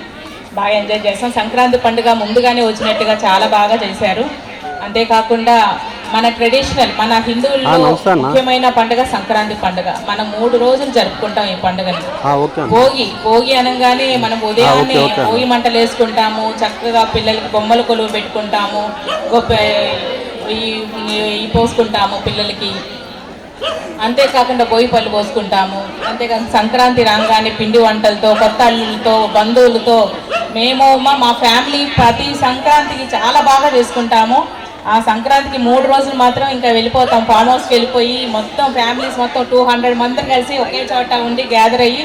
బాగా ఎంజాయ్ చేసాం. సంక్రాంతి పండుగ ముందుగానే వచ్చినట్టుగా చాలా బాగా చేశారు. అంతేకాకుండా మన ట్రెడిషనల్, మన హిందువుల్లో ముఖ్యమైన పండుగ సంక్రాంతి పండుగ. మనం 3 రోజులు జరుపుకుంటాం ఈ పండుగని. భోగి అనగానే మనం ఉదయాన్నే భోగి మంటలు వేసుకుంటాము, చక్కగా పిల్లలకి బొమ్మల కొలువు పెట్టుకుంటాము, పోసుకుంటాము పిల్లలకి. అంతేకాకుండా భోగి పళ్ళు పోసుకుంటాము. అంతేకాకుండా సంక్రాంతి రాగానే పిండి వంటలతో, కొత్త అల్లులతో, బంధువులతో మేము మా ఫ్యామిలీ ప్రతి సంక్రాంతికి చాలా బాగా చేసుకుంటాము. ఆ సంక్రాంతికి 3 రోజులు మాత్రం ఇంకా వెళ్ళిపోతాం, ఫామ్ హౌస్కి వెళ్ళిపోయి మొత్తం ఫ్యామిలీస్ మొత్తం 200 మంది కలిసి ఒకే చోట ఉండి గ్యాదర్ అయ్యి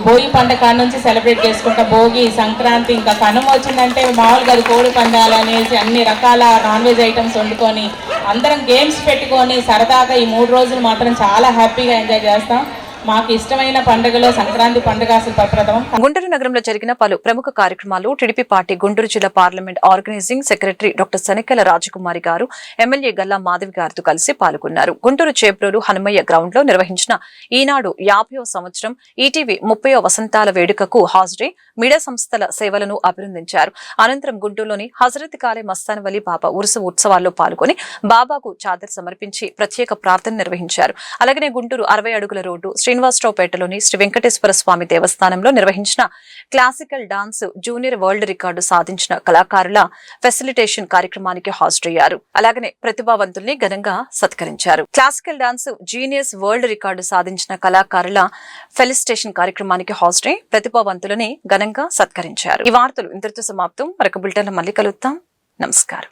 భోగి పండుగ నుంచి సెలబ్రేట్ చేసుకుంటాం. భోగి, సంక్రాంతి, ఇంకా కనుమ వచ్చిందంటే మామూలుగా అది కోడి పందాలు అనేసి అన్ని రకాల నాన్ వెజ్ ఐటమ్స్ వండుకొని అందరం గేమ్స్ పెట్టుకొని సరదాగా ఈ 3 రోజులు మాత్రం చాలా హ్యాపీగా ఎంజాయ్ చేస్తాం. మాకు ఇష్టమైన పండుగలో సంక్రాంతి పండుగ అసలు ప్రప్రథమం. గుంటూరు నగరంలో జరిగిన పలు ప్రముఖ కార్యక్రమాలు టీడీపీ పార్టీ గుంటూరు జిల్లా పార్లమెంట్ ఆర్గనైజింగ్ సెక్రటరీ డాక్టర్ సనికెల రాజకుమారి గారు ఎమ్మెల్యే గల్లా మాధవి గారితో కలిసి పాల్గొన్నారు. గుంటూరు చేబ్రోలు హనుమయ్య గ్రౌండ్ లో నిర్వహించిన ఈనాడు 50వ సంవత్సరం ఈటీవీ 30వ వసంతాల వేడుకకు హాజరై మీడియా సంస్థల సేవలను అభినందించారు. అనంతరం గుంటూరులోని హజరత్ కాలే మస్తాన్ వలీ బాబా ఉరుసు ఉత్సవాల్లో పాల్గొని బాబాకు చాదర్ సమర్పించి ప్రత్యేక ప్రార్థన నిర్వహించారు. అలాగే గుంటూరు 60 అడుగుల రోడ్డు శ్రీనివాసరావుపేటలోని శ్రీ వెంకటేశ్వర స్వామి దేవస్థానంలో నిర్వహించిన classical dance junior world record సాధించిన కళాకారుల ఫెసిలిటేషన్ కార్యక్రమానికి హాజరయ్యారు. అలాగనే ప్రతిభావంతుల్ని ఘనంగా సత్కరించారు. Classical dance juniors world record సాధించిన కళాకారుల ఫెలిసిటేషన్ కార్యక్రమానికి హాజరై ప్రతిభావంతులని ఘనంగా సత్కరించారు. ఈ వార్తలు ఇంతటితో సమాప్తం. మరొక బులెటిన్లో మళ్ళీ కలుద్దాం. నమస్కారం.